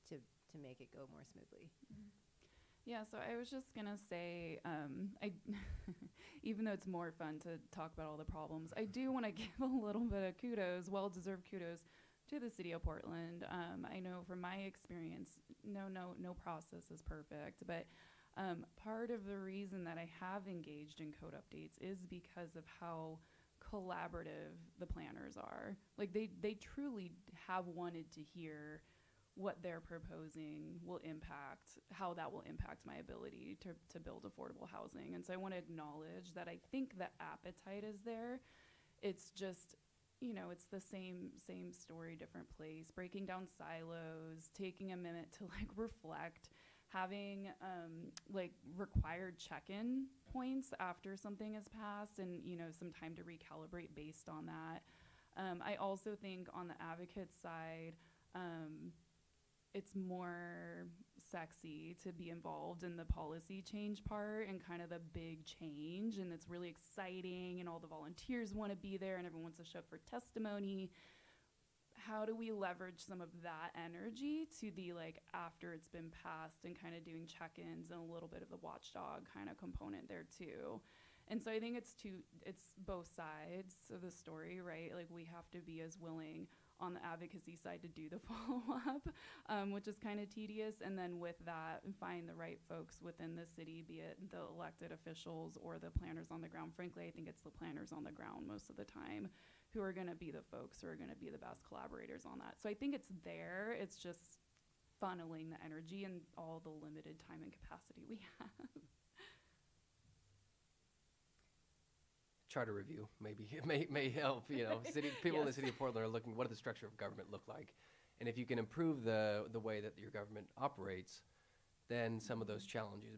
[SPEAKER 1] to make it go more smoothly?
[SPEAKER 4] Mm-hmm. Yeah, so I was just gonna say, I even though it's more fun to talk about all the problems, I do want to give a little bit of kudos, well-deserved kudos, to the city of Portland. I know from my experience, no process is perfect, but part of the reason that I have engaged in code updates is because of how collaborative the planners are. Like they truly have wanted to hear what they're proposing will impact, how that will impact my ability to build affordable housing. And so I want to acknowledge that I think the appetite is there. It's just, it's the same story, different place, breaking down silos, taking a minute to reflect, having required check-in points after something has passed and, some time to recalibrate based on that. I also think on the advocate side, it's more sexy to be involved in the policy change part and kind of the big change, and it's really exciting and all the volunteers want to be there and everyone wants to show up for testimony. How do we leverage some of that energy to the after it's been passed and kind of doing check-ins and a little bit of the watchdog kind of component there too? And so I think it's both sides of the story, right? We have to be as willing on the advocacy side to do the follow-up, which is kind of tedious, and then with that, find the right folks within the city, be it the elected officials or the planners on the ground. Frankly, I think it's the planners on the ground most of the time who are going to be the folks who are going to be the best collaborators on that. So I think it's there. It's just funneling the energy and all the limited time and capacity we have.
[SPEAKER 2] Charter review, maybe it may help. City people in the city of Portland are looking. What does the structure of government look like? And if you can improve the way that your government operates, then some of those challenges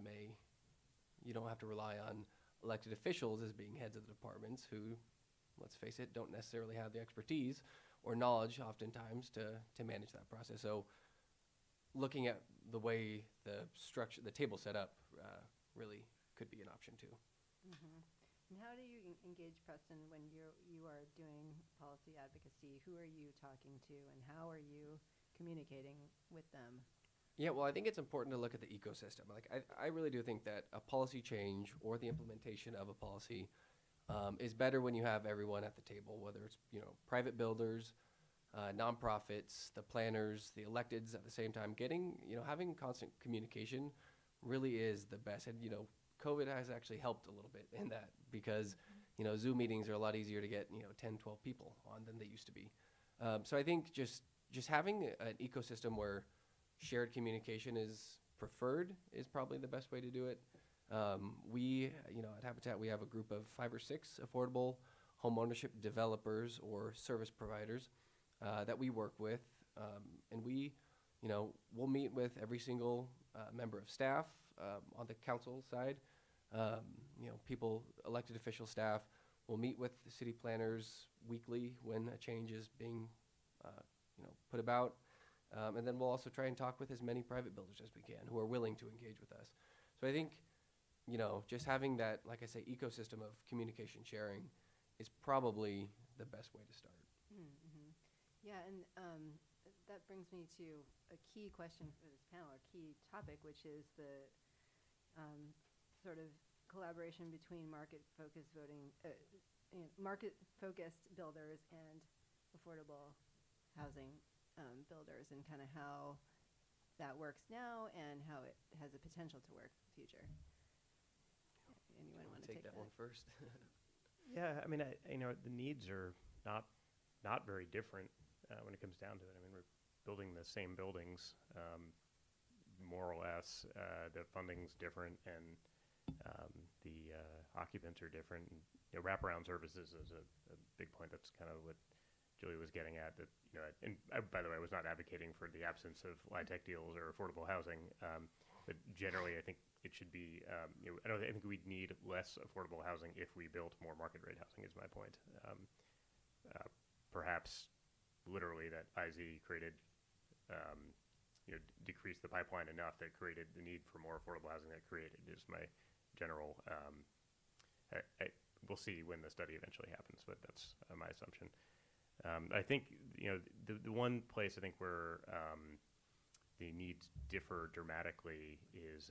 [SPEAKER 2] you don't have to rely on elected officials as being heads of the departments who, let's face it, don't necessarily have the expertise or knowledge oftentimes to manage that process. So looking at the way the structure, the table set up, really could be an option too.
[SPEAKER 1] Mm-hmm. And how do you engage, Preston, when you are doing policy advocacy? Who are you talking to, and how are you communicating with them?
[SPEAKER 2] Yeah, well, I think it's important to look at the ecosystem. I really do think that a policy change or the implementation of a policy is better when you have everyone at the table, whether it's private builders, nonprofits, the planners, the electeds at the same time. Having constant communication really is the best. And COVID has actually helped a little bit in that because, Zoom meetings are a lot easier to get, 10, 12 people on than they used to be. So I think just having an ecosystem where shared communication is preferred is probably the best way to do it. We, at Habitat, we have a group of 5 or 6 affordable home ownership developers or service providers that we work with. And we, we'll meet with every single member of staff on the council side. People, elected official staff, will meet with the city planners weekly when a change is being, put about. And then we'll also try and talk with as many private builders as we can who are willing to engage with us. So I think, just having that, like I say, ecosystem of communication sharing is probably the best way to start.
[SPEAKER 1] Mm-hmm. Yeah, and that brings me to a key question for this panel, a key topic, which is the sort of collaboration between market-focused market-focused builders and affordable housing builders, and kind of how that works now and how it has a potential to work in the future. Anyone want to take
[SPEAKER 2] that one first?
[SPEAKER 3] Yeah, I mean, the needs are not very different when it comes down to it. I mean, we're building the same buildings, more or less. The funding's different, and the occupants are different. And, wraparound services is a big point. That's kind of what Julie was getting at. That and I, by the way, I was not advocating for the absence of LIHTC deals or affordable housing, but generally, I think it should be. I think we'd need less affordable housing if we built more market rate housing. Is my point. Perhaps, literally, that IZ created decreased the pipeline enough that created the need for more affordable housing that created is my general, we'll see when the study eventually happens, but that's my assumption. I think, the one place I think where the needs differ dramatically is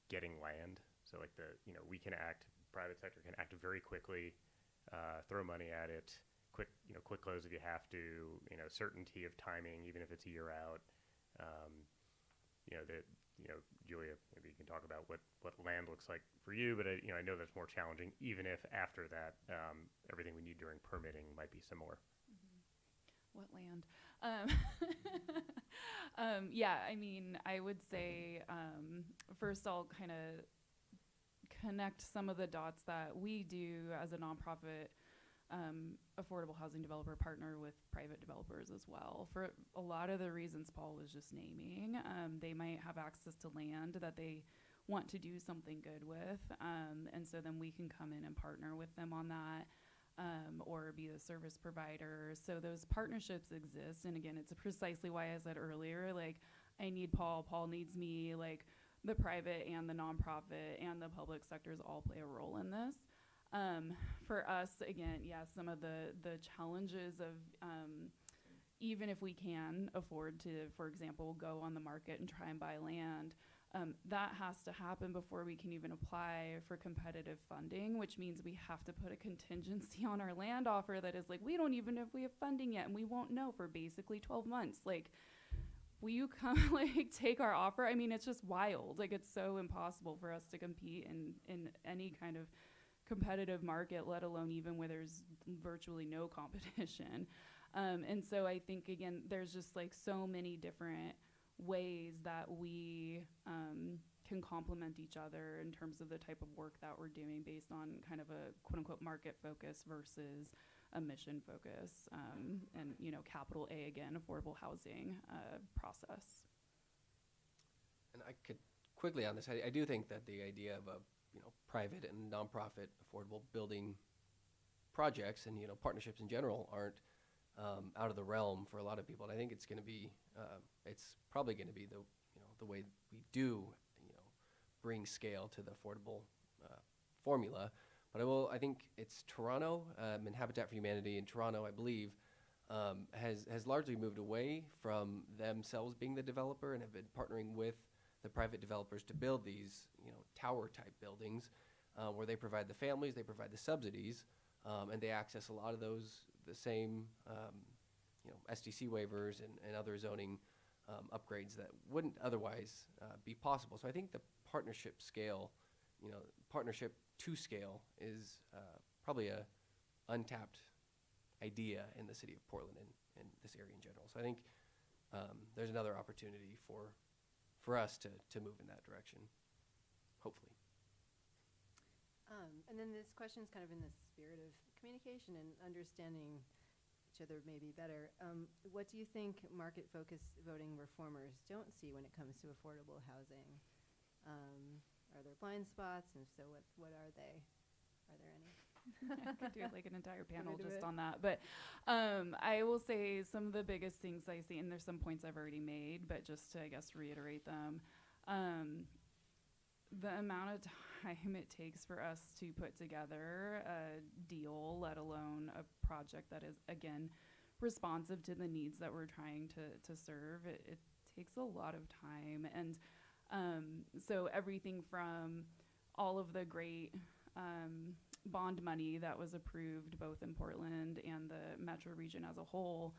[SPEAKER 3] getting land. So like we can act, private sector can act very quickly, throw money at it, quick close if you have to, certainty of timing, even if it's a year out. Julia, maybe you can talk about what land looks like for you, but I know that's more challenging, even if after that, everything we need during permitting might be similar.
[SPEAKER 4] Mm-hmm. What land? Yeah, I mean, I would say, first I'll kind of connect some of the dots that we do as a nonprofit affordable housing developer partner with private developers as well. For a lot of the reasons Paul was just naming, they might have access to land that they want to do something good with, and so then we can come in and partner with them on that, or be the service provider. So those partnerships exist, and again, it's precisely why I said earlier, like, I need Paul, Paul needs me, like, the private and the nonprofit and the public sectors all play a role in this. For us, again, some of the challenges of, even if we can afford to, for example, go on the market and try and buy land, that has to happen before we can even apply for competitive funding, which means we have to put a contingency on our land offer that is like, we don't even know if we have funding yet, and we won't know for basically 12 months. Like, will you come, like, take our offer? I mean, it's just wild. Like, it's so impossible for us to compete in any kind of competitive market, let alone even where there's virtually no competition. And so I think, again, there's just like so many different ways that we can complement each other in terms of the type of work that we're doing based on kind of a quote unquote market focus versus a mission focus, and capital A again, affordable housing process.
[SPEAKER 2] And I could quickly on this, I do think that the idea of a private and nonprofit affordable building projects and partnerships in general aren't out of the realm for a lot of people. And I think it's going to be it's probably going to be the way we do bring scale to the affordable formula. But I think it's Toronto and Habitat for Humanity in Toronto, I believe, has largely moved away from themselves being the developer and have been partnering with the private developers to build these tower type buildings where they provide the families, they provide the subsidies, and they access a lot of the same SDC waivers and other zoning upgrades that wouldn't otherwise be possible. So I think the partnership scale, partnership to scale is probably a untapped idea in the city of Portland and this area in general. So I think there's another opportunity for us to move in that direction, hopefully.
[SPEAKER 1] And then this question is kind of in the spirit of communication and understanding each other maybe better. What do you think market-focused voting reformers don't see when it comes to affordable housing? Are there blind spots? And if so, what are they? Are there any?
[SPEAKER 4] I could do like an entire panel just on that. But I will say some of the biggest things I see, and there's some points I've already made, but just to, I guess, reiterate them. The amount of time it takes for us to put together a deal, let alone a project that is, again, responsive to the needs that we're trying to serve, it takes a lot of time. And so everything from all of the great bond money that was approved both in Portland and the metro region as a whole.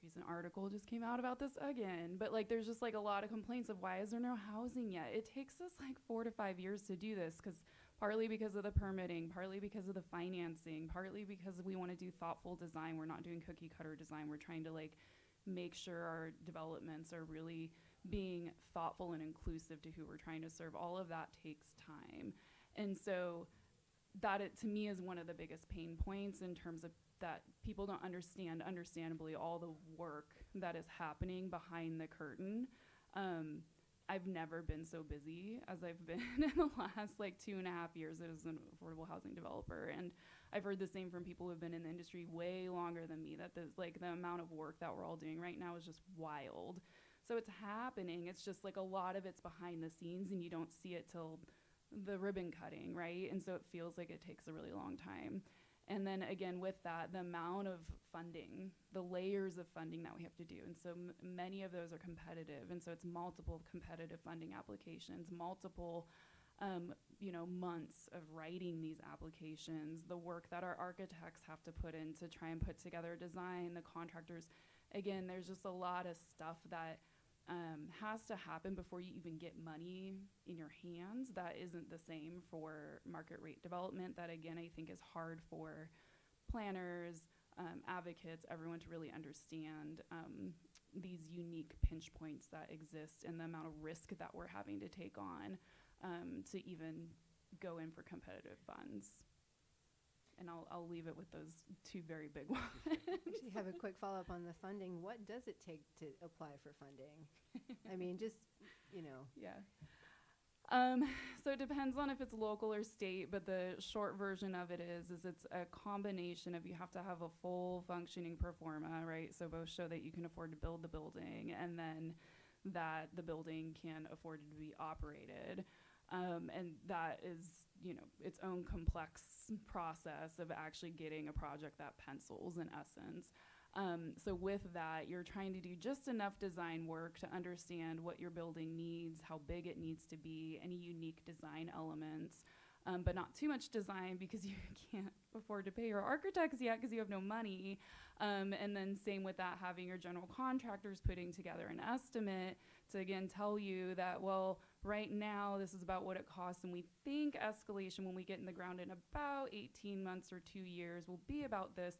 [SPEAKER 4] Recent article just came out about this again, but like there's just like a lot of complaints of why is there no housing yet? It takes us like 4 to 5 years to do this, because partly because of the permitting, partly because of the financing, partly because we want to do thoughtful design. We're not doing cookie cutter design. We're trying to like make sure our developments are really being thoughtful and inclusive to who we're trying to serve. All of that takes time. And so that to me is one of the biggest pain points in terms of that people don't understand, understandably, all the work that is happening behind the curtain. I've never been so busy as I've been in the last like 2.5 years as an affordable housing developer. And I've heard the same from people who've been in the industry way longer than me, that the amount of work that we're all doing right now is just wild. So it's happening. It's just like a lot of it's behind the scenes and you don't see it till the ribbon cutting, right? And so it feels like it takes a really long time. And then again, with that, the amount of funding, the layers of funding that we have to do. And so many of those are competitive. And so it's multiple competitive funding applications, multiple months of writing these applications, the work that our architects have to put in to try and put together a design, the contractors. Again, there's just a lot of stuff that has to happen before you even get money in your hands. That isn't the same for market rate development. That, again, I think is hard for planners, advocates, everyone to really understand these unique pinch points that exist and the amount of risk that we're having to take on to even go in for competitive funds. And I'll leave it with those two very big ones.
[SPEAKER 1] Actually, have a quick follow-up on the funding. What does it take to apply for funding? I mean, just,
[SPEAKER 4] Yeah. So it depends on if it's local or state, but the short version of it is it's a combination of, you have to have a full functioning pro forma, right? So both show that you can afford to build the building and then that the building can afford to be operated. And that is, its own complex process of actually getting a project that pencils, in essence. So with that, you're trying to do just enough design work to understand what your building needs, how big it needs to be, any unique design elements, but not too much design because you can't afford to pay your architects yet because you have no money. And then same with that, having your general contractors putting together an estimate to, again, tell you that, well, right now this is about what it costs, and we think escalation when we get in the ground in about 18 months or 2 years will be about this.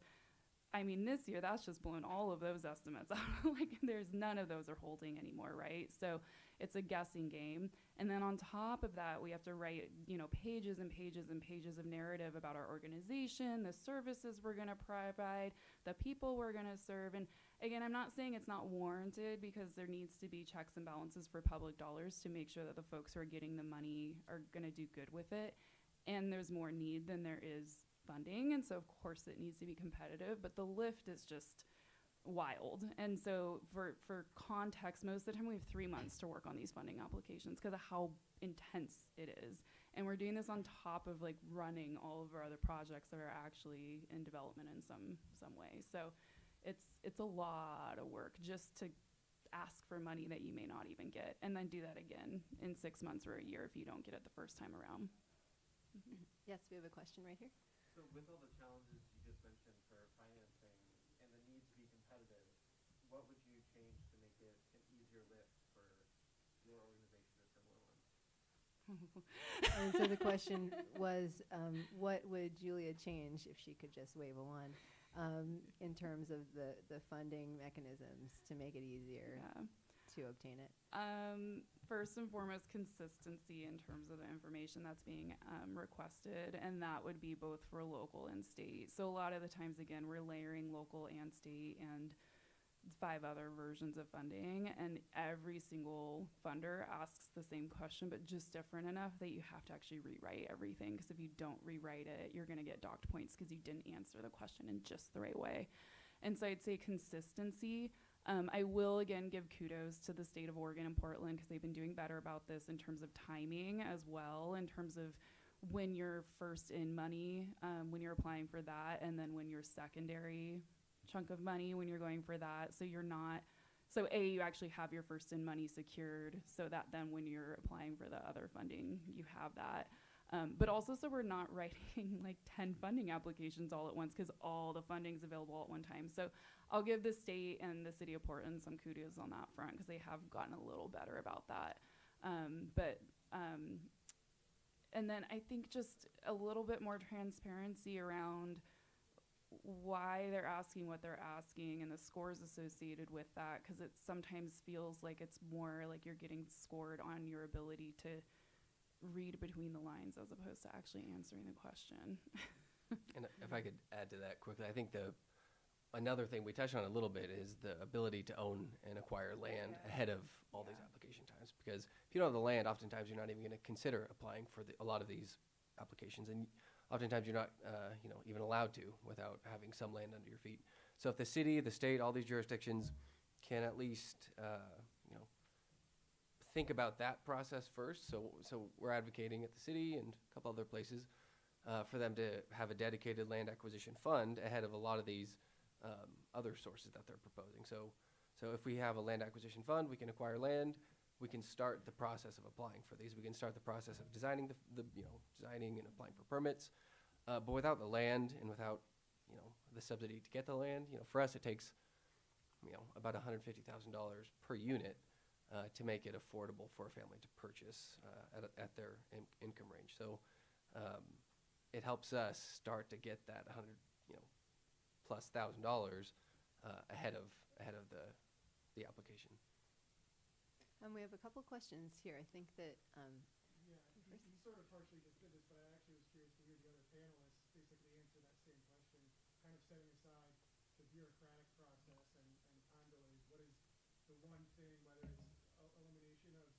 [SPEAKER 4] I mean, this year, that's just blown all of those estimates out. Like, there's none of those are holding anymore, right? So it's a guessing game. And then on top of that, we have to write, pages and pages and pages of narrative about our organization, the services we're going to provide, the people we're going to serve. And again, I'm not saying it's not warranted, because there needs to be checks and balances for public dollars to make sure that the folks who are getting the money are going to do good with it. And there's more need than there is funding, and so of course it needs to be competitive, but the lift is just wild. And so for context, most of the time we have 3 months to work on these funding applications because of how intense it is. And we're doing this on top of like running all of our other projects that are actually in development in some way. So it's a lot of work just to ask for money that you may not even get, and then do that again in 6 months or a year if you don't get it the first time around.
[SPEAKER 1] Mm-hmm. Yes, we have a question right here.
[SPEAKER 2] So with all the challenges you just mentioned for financing and the need to be competitive, what would you change to make it an easier lift for your organization or similar ones?
[SPEAKER 1] So the question was, what would Julia change if she could just wave a wand in terms of the funding mechanisms to make it easier to obtain it?
[SPEAKER 4] First and foremost, consistency in terms of the information that's being requested, and that would be both for local and state. So a lot of the times, again, we're layering local and state and 5 other versions of funding, and every single funder asks the same question, but just different enough that you have to actually rewrite everything, because if you don't rewrite it, you're going to get docked points because you didn't answer the question in just the right way. And so I'd say consistency. I will, again, give kudos to the state of Oregon and Portland, because they've been doing better about this in terms of timing as well, in terms of when you're first in money, when you're applying for that, and then when your secondary chunk of money, when you're going for that. So you're not, so A, you actually have your first in money secured, so that then when you're applying for the other funding, you have that. But also, so we're not writing like 10 funding applications all at once, because all the funding's available at one time. So I'll give the state and the city of Portland some kudos on that front, because they have gotten a little better about that. And then I think just a little bit more transparency around why they're asking what they're asking and the scores associated with that, because it sometimes feels like it's more like you're getting scored on your ability to read between the lines as opposed to actually answering the question.
[SPEAKER 2] And if I could add to that quickly, I think another thing we touched on a little bit is the ability to own and acquire land ahead of all these application times. Because if you don't have the land, oftentimes you're not even going to consider applying for a lot of these applications. And oftentimes you're not, even allowed to without having some land under your feet. So if the city, the state, all these jurisdictions can at least, think about that process first. So we're advocating at the city and a couple other places for them to have a dedicated land acquisition fund ahead of a lot of these other sources that they're proposing. So if we have a land acquisition fund, we can acquire land. We can start the process of applying for these. We can start the process of designing designing and applying for permits. But without the land and without, the subsidy to get the land, for us it takes, about $150,000 per unit to make it affordable for a family to purchase at their income range. So it helps us start to get that plus $1,000 ahead of the application.
[SPEAKER 1] We have a couple questions here. I think that
[SPEAKER 8] Yeah, he sort of partially just did this, but I actually was curious to hear the other panelists basically answer that same question, kind of setting aside the bureaucratic process and time delays. What is the one thing, whether it's elimination of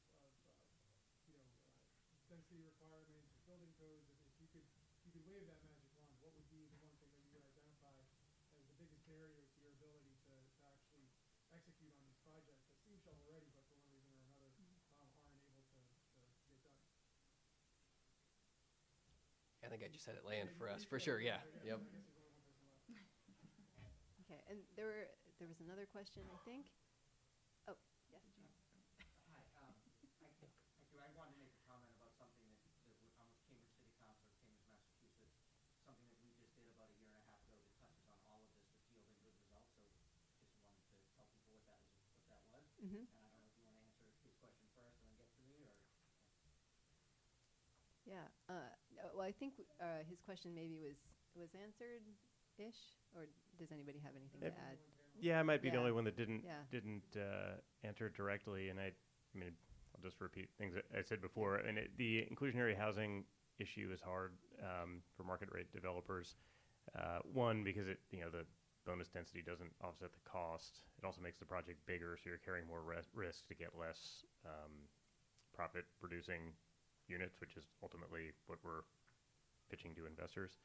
[SPEAKER 8] density requirements, or building codes, if you could wave that magic wand, what would be the one thing that you would identify as the biggest barrier to your ability to actually execute on these projects that seem shovel ready, but for one reason or another aren't able to get done?
[SPEAKER 2] I think I just said it land for us, for sure, yeah. Yep.
[SPEAKER 8] I guess there's only one person left.
[SPEAKER 1] okay. And there was another question, I think. Oh, yes.
[SPEAKER 9] Hi, I wanted to make a comment about something that I'm with Cambridge City Council of Cambridge, Massachusetts, something that we just did about a year and a half ago that touches on all of this, but yielding good results. So just wanted to tell people what that was.
[SPEAKER 1] Mm-hmm.
[SPEAKER 9] And I don't know if you want to answer his question first and then get to me, or.
[SPEAKER 1] Yeah. Well, I think his question maybe was answered-ish, or does anybody have anything to add?
[SPEAKER 3] Yeah, I might be the
[SPEAKER 1] Yeah.
[SPEAKER 3] only one that didn't
[SPEAKER 1] Yeah.
[SPEAKER 3] answer it directly, and I mean, I'll just repeat things that I said before. And the inclusionary housing issue is hard for market rate developers. One, because the bonus density doesn't offset the cost. It also makes the project bigger, so you're carrying more risk to get less profit producing units, which is ultimately what we're pitching to investors.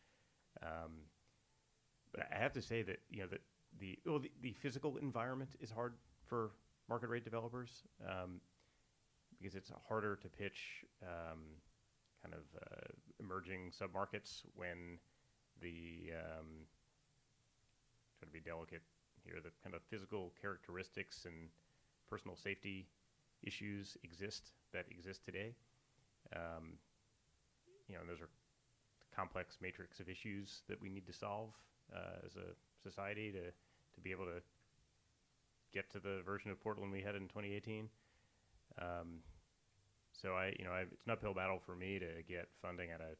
[SPEAKER 3] But I have to say that that the physical environment is hard for market rate developers because it's harder to pitch kind of emerging submarkets when the try to be delicate here, the kind of physical characteristics and personal safety issues that exist today. And those are complex matrix of issues that we need to solve as a society to be able to get to the version of Portland we had in 2018. So it's an uphill battle for me to get funding out of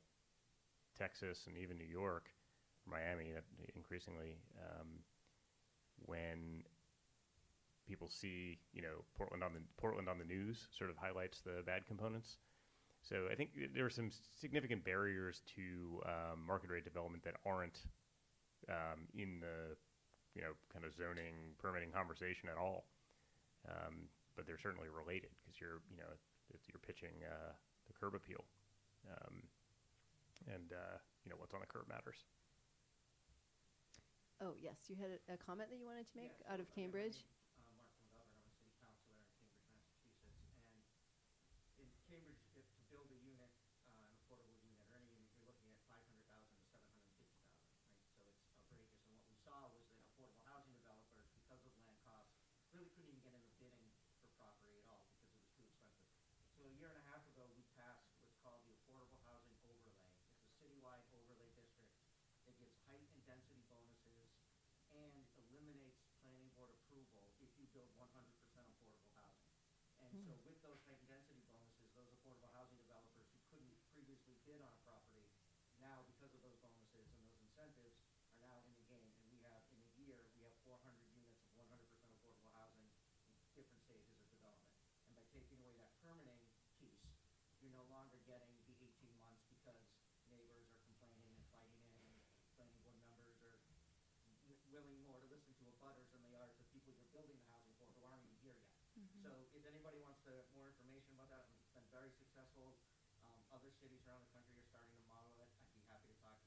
[SPEAKER 3] Texas and even New York, Miami, increasingly, when people see Portland on the news sort of highlights the bad components. So I think there are some significant barriers to market rate development that aren't in the kind of zoning permitting conversation at all, but they're certainly related because you're pitching the curb appeal, and what's on the curb matters.
[SPEAKER 1] Oh, yes. You had a comment that you wanted to make out of Cambridge?
[SPEAKER 9] Mark from Governor, I'm a city councilor in Cambridge, Massachusetts, and in Cambridge, to build a unit, an affordable unit, or any unit, you're looking at $500,000 to $750,000, right? So it's outrageous. And what we saw was that affordable housing developers, because of land costs, really couldn't even get in the bidding for property at all because it was too expensive. So a year and a half ago, we passed what's called the Affordable Housing Overlay. It's a citywide overlay district that gives height and density bonuses and eliminates planning board approval if you build 100% affordable housing. And so with those height and density bonuses, those affordable housing developers who couldn't previously bid on a property, now because of those bonuses and those incentives, are now in the game. And we have, in a year, we have 400 units of 100% affordable housing in different stages of development. And by taking away that permitting piece, you're no longer getting the 18 months because neighbors are complaining and fighting it, and planning board members are willing more to listen to abutters than they are to people you're building the housing for who aren't even here yet. So if anybody wants more information about that, it's been very successful. Other cities around the country are starting to model it. I'd be happy to talk to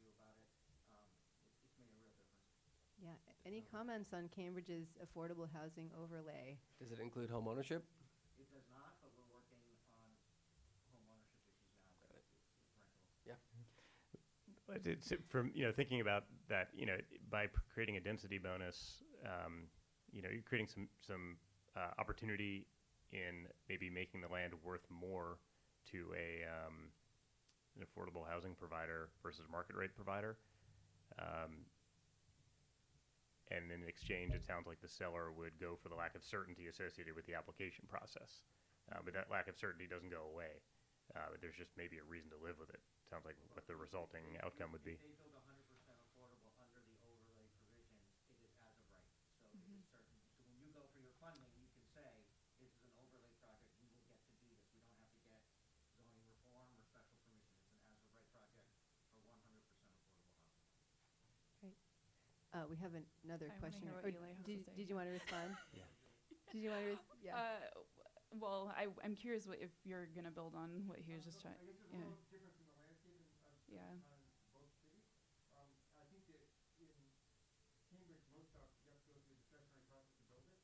[SPEAKER 1] Yeah. Any comments on Cambridge's affordable housing overlay?
[SPEAKER 2] Does it include home ownership?
[SPEAKER 9] It does not, but we're working on home ownership issues now with
[SPEAKER 2] Got it.
[SPEAKER 9] with rental.
[SPEAKER 2] Yeah.
[SPEAKER 3] It's from, thinking about that, by creating a density bonus, you're creating some opportunity in maybe making the land worth more to an affordable housing provider versus a market rate provider. And in exchange, it sounds like the seller would go for the lack of certainty associated with the application process. But that lack of certainty doesn't go away. But there's just maybe a reason to live with it. Sounds like what the resulting outcome would be.
[SPEAKER 9] If they build 100% affordable under the overlay provisions, it is as of right. So it is certain. So when you go for your funding, you can say, this is an overlay project, we will get to do this. We don't have to get zoning reform or special permission. It's an as of right project for 100% affordable housing.
[SPEAKER 1] We have another
[SPEAKER 4] I wanna
[SPEAKER 1] question.
[SPEAKER 4] hear what
[SPEAKER 1] Or
[SPEAKER 4] Eli has to say.
[SPEAKER 1] did you want to respond?
[SPEAKER 2] Yeah.
[SPEAKER 1] Did you want to? Yeah.
[SPEAKER 4] Well, I'm curious if you're gonna build on what he was just trying.
[SPEAKER 8] I guess there's
[SPEAKER 4] Yeah.
[SPEAKER 8] a little difference in the landscape
[SPEAKER 4] Yeah.
[SPEAKER 8] on both cities. I think that in Cambridge, most stuff, you have to go through a discretionary process to build it.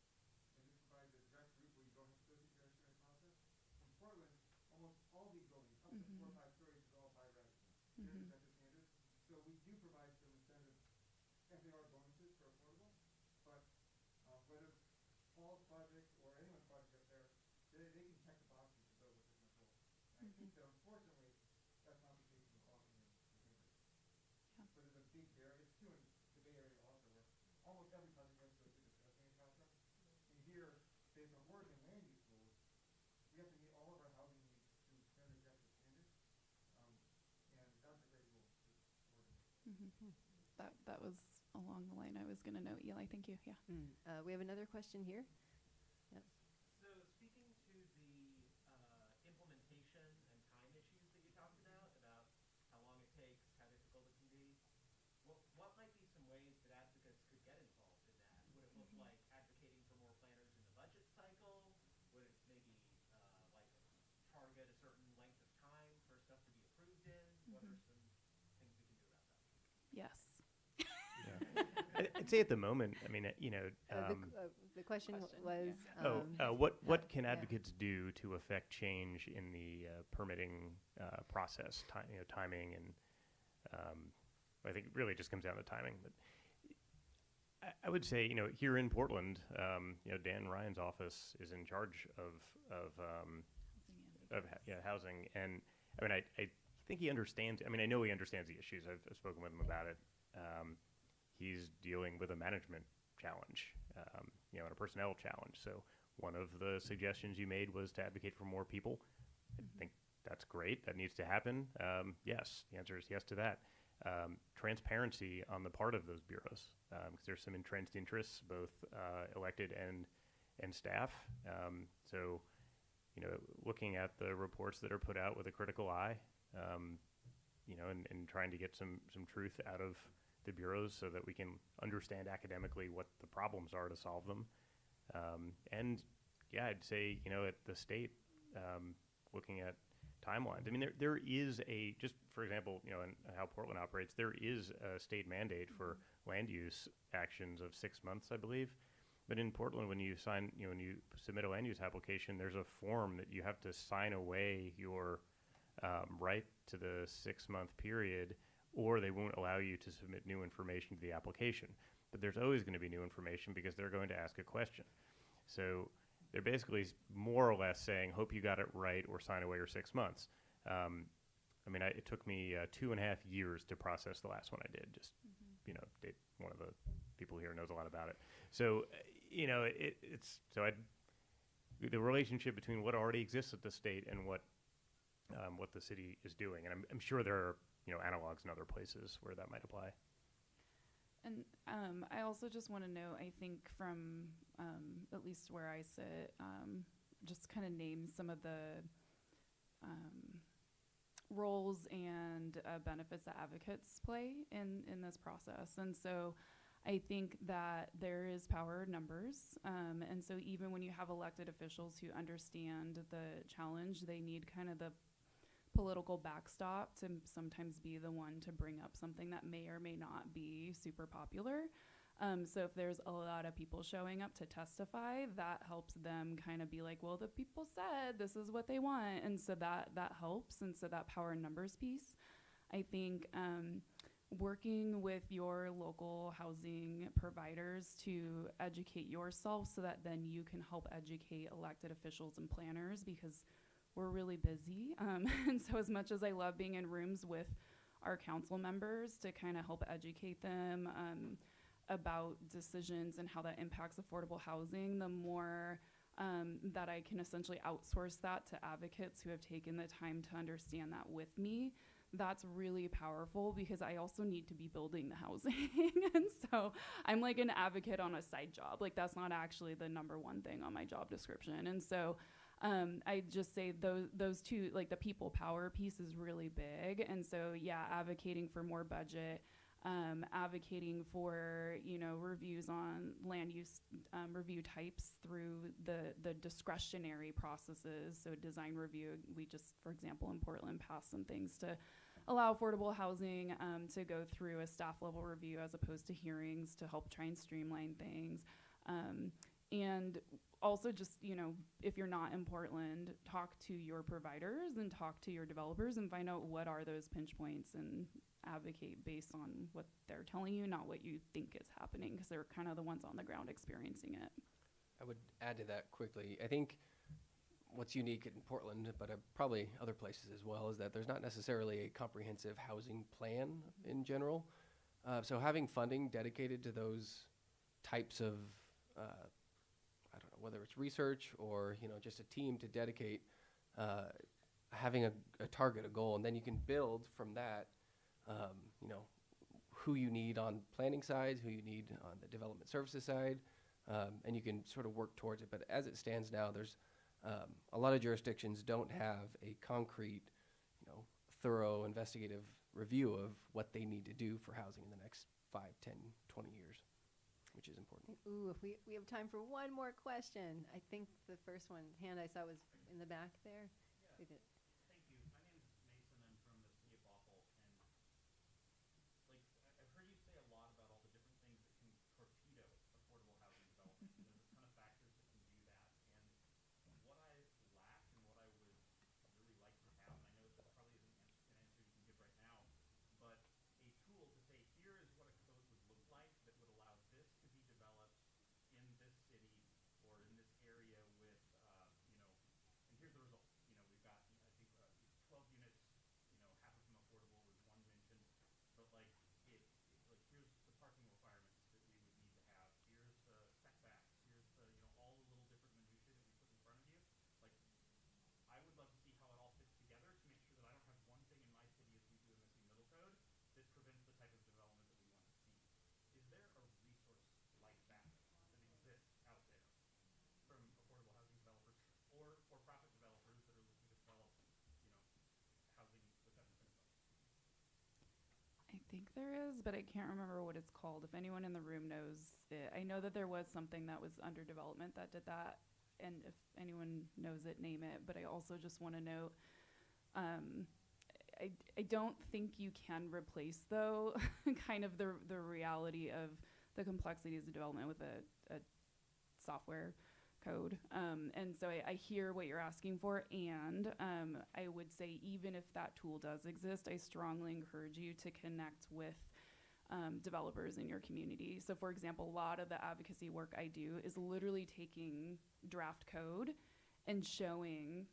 [SPEAKER 8] And this provides a direct route where you don't have to go through the discretionary process. In Portland, almost all these buildings, up to 4 or 5 stories, is all by right. They're the standard. So we do provide some incentive FAR bonuses for affordable, but whether Paul's project or anyone's project up there, they can check the boxes to build within the goal. And I think that unfortunately, that's not the case in Austin and Cambridge.
[SPEAKER 4] Yeah.
[SPEAKER 8] But there's a big barrier. It's true in the Bay Area also, where almost every project has to go through the discretionary process. And here, based on Oregon land use rules, we have to meet all of our housing needs through very aggressive standards. And that's a great rule for Oregon.
[SPEAKER 4] That was along the line I was gonna note, Eli. Thank you. Yeah.
[SPEAKER 1] We have another question here. Yes.
[SPEAKER 10] So speaking to the implementation and time issues that you talked about how long it takes, how difficult it can be, what might be some ways that advocates could get involved in that? Would it look like advocating for more planners in the budget cycle? Would it maybe like target a certain length of time for stuff to be approved in? What are some things we can do about that?
[SPEAKER 4] Yes.
[SPEAKER 3] I'd say at the moment, I mean,
[SPEAKER 1] The question was.
[SPEAKER 3] what can advocates do to affect change in the permitting process, timing, and I think it really just comes down to timing. But I would say, here in Portland, Dan Ryan's office is in charge of housing, and I mean, I think he understands. I mean, I know he understands the issues. I've spoken with him about it. He's dealing with a management challenge, and a personnel challenge. So one of the suggestions you made was to advocate for more people. I think that's great. That needs to happen. Yes, the answer is yes to that. Transparency on the part of those bureaus, because there's some entrenched interests, both elected and staff. So, looking at the reports that are put out with a critical eye, and trying to get some truth out of the bureaus so that we can understand academically what the problems are to solve them. And yeah, I'd say, at the state, looking at timelines. I mean, there is just for example, and how Portland operates, there is a state mandate for land use actions of 6 months, I believe. But in Portland, when you when you submit a land use application, there's a form that you have to sign away your right to the 6-month period, or they won't allow you to submit new information to the application. But there's always going to be new information because they're going to ask a question. So they're basically more or less saying, hope you got it right or sign away your 6 months. I mean, it took me 2.5 years to process the last one I did. Just, one of the people here knows a lot about it. So, the relationship between what already exists at the state and what the city is doing. And I'm sure there are, analogs in other places where that might apply.
[SPEAKER 4] And I also just want to know, I think from at least where I sit, just kind of name some of the roles and benefits that advocates play in this process. And so I think that there is power in numbers. And so even when you have elected officials who understand the challenge, they need kind of the political backstop to sometimes be the one to bring up something that may or may not be super popular. So if there's a lot of people showing up to testify, that helps them kind of be like, well, the people said this is what they want. And so that helps. And so that power in numbers piece, I think, working with your local housing providers to educate yourself so that then you can help educate elected officials and planners, because we're really busy. And so as much as I love being in rooms with our council members to kind of help educate them about decisions and how that impacts affordable housing, the more that I can essentially outsource that to advocates who have taken the time to understand that with me, that's really powerful, because I also need to be building the housing. And so I'm like an advocate on a side job. Like, that's not actually the number one thing on my job description. And so I just say those two, like the people power piece is really big. And so, yeah, advocating for more budget, advocating for, you know, reviews on land use review types through the discretionary processes. So design review, we just, for example, in Portland passed some things to allow affordable housing to go through a staff level review as opposed to hearings to help try and streamline things. And also just, you know, if you're not in Portland, talk to your providers and talk to your developers and find out what are those pinch points and advocate based on what they're telling you, not what you think is happening, because they're kind of the ones on the ground experiencing it.
[SPEAKER 2] I would add to that quickly. I think what's unique in Portland, but probably other places as well, is that there's not necessarily a comprehensive housing plan in general. So having funding dedicated to those types of, I don't know, whether it's research or, you know, just a team to dedicate, having a target, a goal, and then you can build from that, you know, who you need on planning side, who you need on the development services side, and you can sort of work towards it. But as it stands now, there's a lot of jurisdictions don't have a concrete, you know, thorough investigative review of what they need to do for housing in the next 5, 10, 20 years, which is important.
[SPEAKER 1] Ooh, if we have time for one more question. I think the first hand I saw was in the back there.
[SPEAKER 5] Yeah.
[SPEAKER 1] We did.
[SPEAKER 5] Thank you. My name is Mason. I'm from the city of Bothell, and like I've heard you say a lot about all the different things that can torpedo affordable housing development. There's a ton of factors that can do that, and what I lack and what I would really like to have, and I know this probably isn't an answer you can give right now, but a tool to say, here is what a code would look like that would allow this to be developed in this city or in this area with, you know, and here's the result. You know, we've got, I think, 12 units, you know, half of them affordable was one mentioned, but like, like here's the parking requirements that we would need to have, here's the setbacks, here's the, you know, all the little different minutia that we put in front of you. Like, I would love to see how it all fits together to make sure that I don't have one thing in my city as we do a missing middle code that prevents the type of development that we want to see. Is there a resource like that exists out there from affordable housing developers or for-profit developers that are looking to develop, you know, housing with that incentive?
[SPEAKER 4] I think there is, but I can't remember what it's called. If anyone in the room knows it, I know that there was something that was under development that did that, and if anyone knows it, name it. But I also just want to note, I don't think you can replace, though, kind of the reality of the complexities of development with a software code. And so I hear what you're asking for, and I would say even if that tool does exist, I strongly encourage you to connect with developers in your community. So for example, a lot of the advocacy work I do is literally taking draft code and showing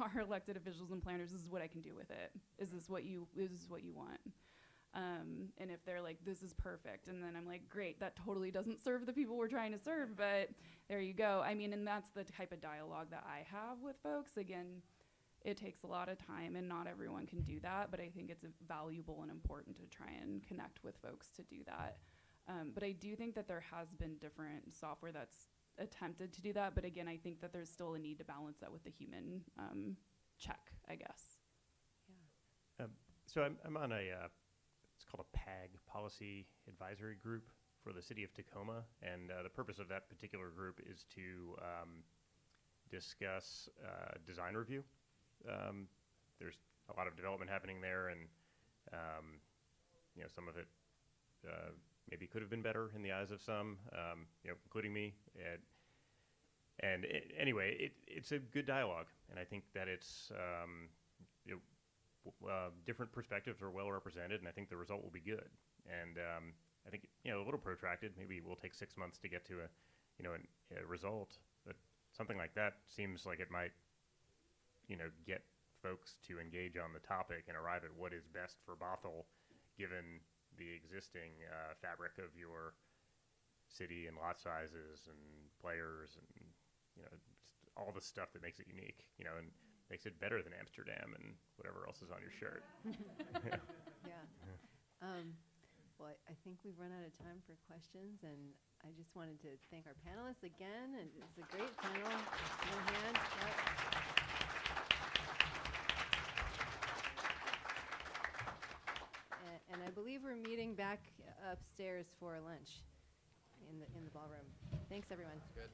[SPEAKER 4] our elected officials and planners, this is what I can do with it. Is this what you want? And if they're like, this is perfect, and then I'm like, great, that totally doesn't serve the people we're trying to serve, but there you go. I mean, and that's the type of dialogue that I have with folks. Again, it takes a lot of time, and not everyone can do that, but I think it's valuable and important to try and connect with folks to do that. But I do think that there has been different software that's attempted to do that, but again, I think that there's still a need to balance that with the human check, I guess.
[SPEAKER 1] Yeah.
[SPEAKER 3] So I'm on a, it's called a PAG, Policy Advisory Group for the city of Tacoma, and the purpose of that particular group is to discuss design review. There's a lot of development happening there, and you know, some of it maybe could have been better in the eyes of some, including me. Anyway, it's a good dialogue, and I think that it's different perspectives are well represented, and I think the result will be good. And I think a little protracted. Maybe we'll take 6 months to get to a result, but something like that seems like it might get folks to engage on the topic and arrive at what is best for Bothell, given the existing fabric of your city and lot sizes and players and all the stuff that makes it unique, and makes it better than Amsterdam and whatever else is on your shirt.
[SPEAKER 1] Yeah. Well, I think we've run out of time for questions, and I just wanted to thank our panelists again, and it's a great panel. No hands. Yep. And I believe we're meeting back upstairs for lunch in the ballroom. Thanks, everyone.
[SPEAKER 2] Good.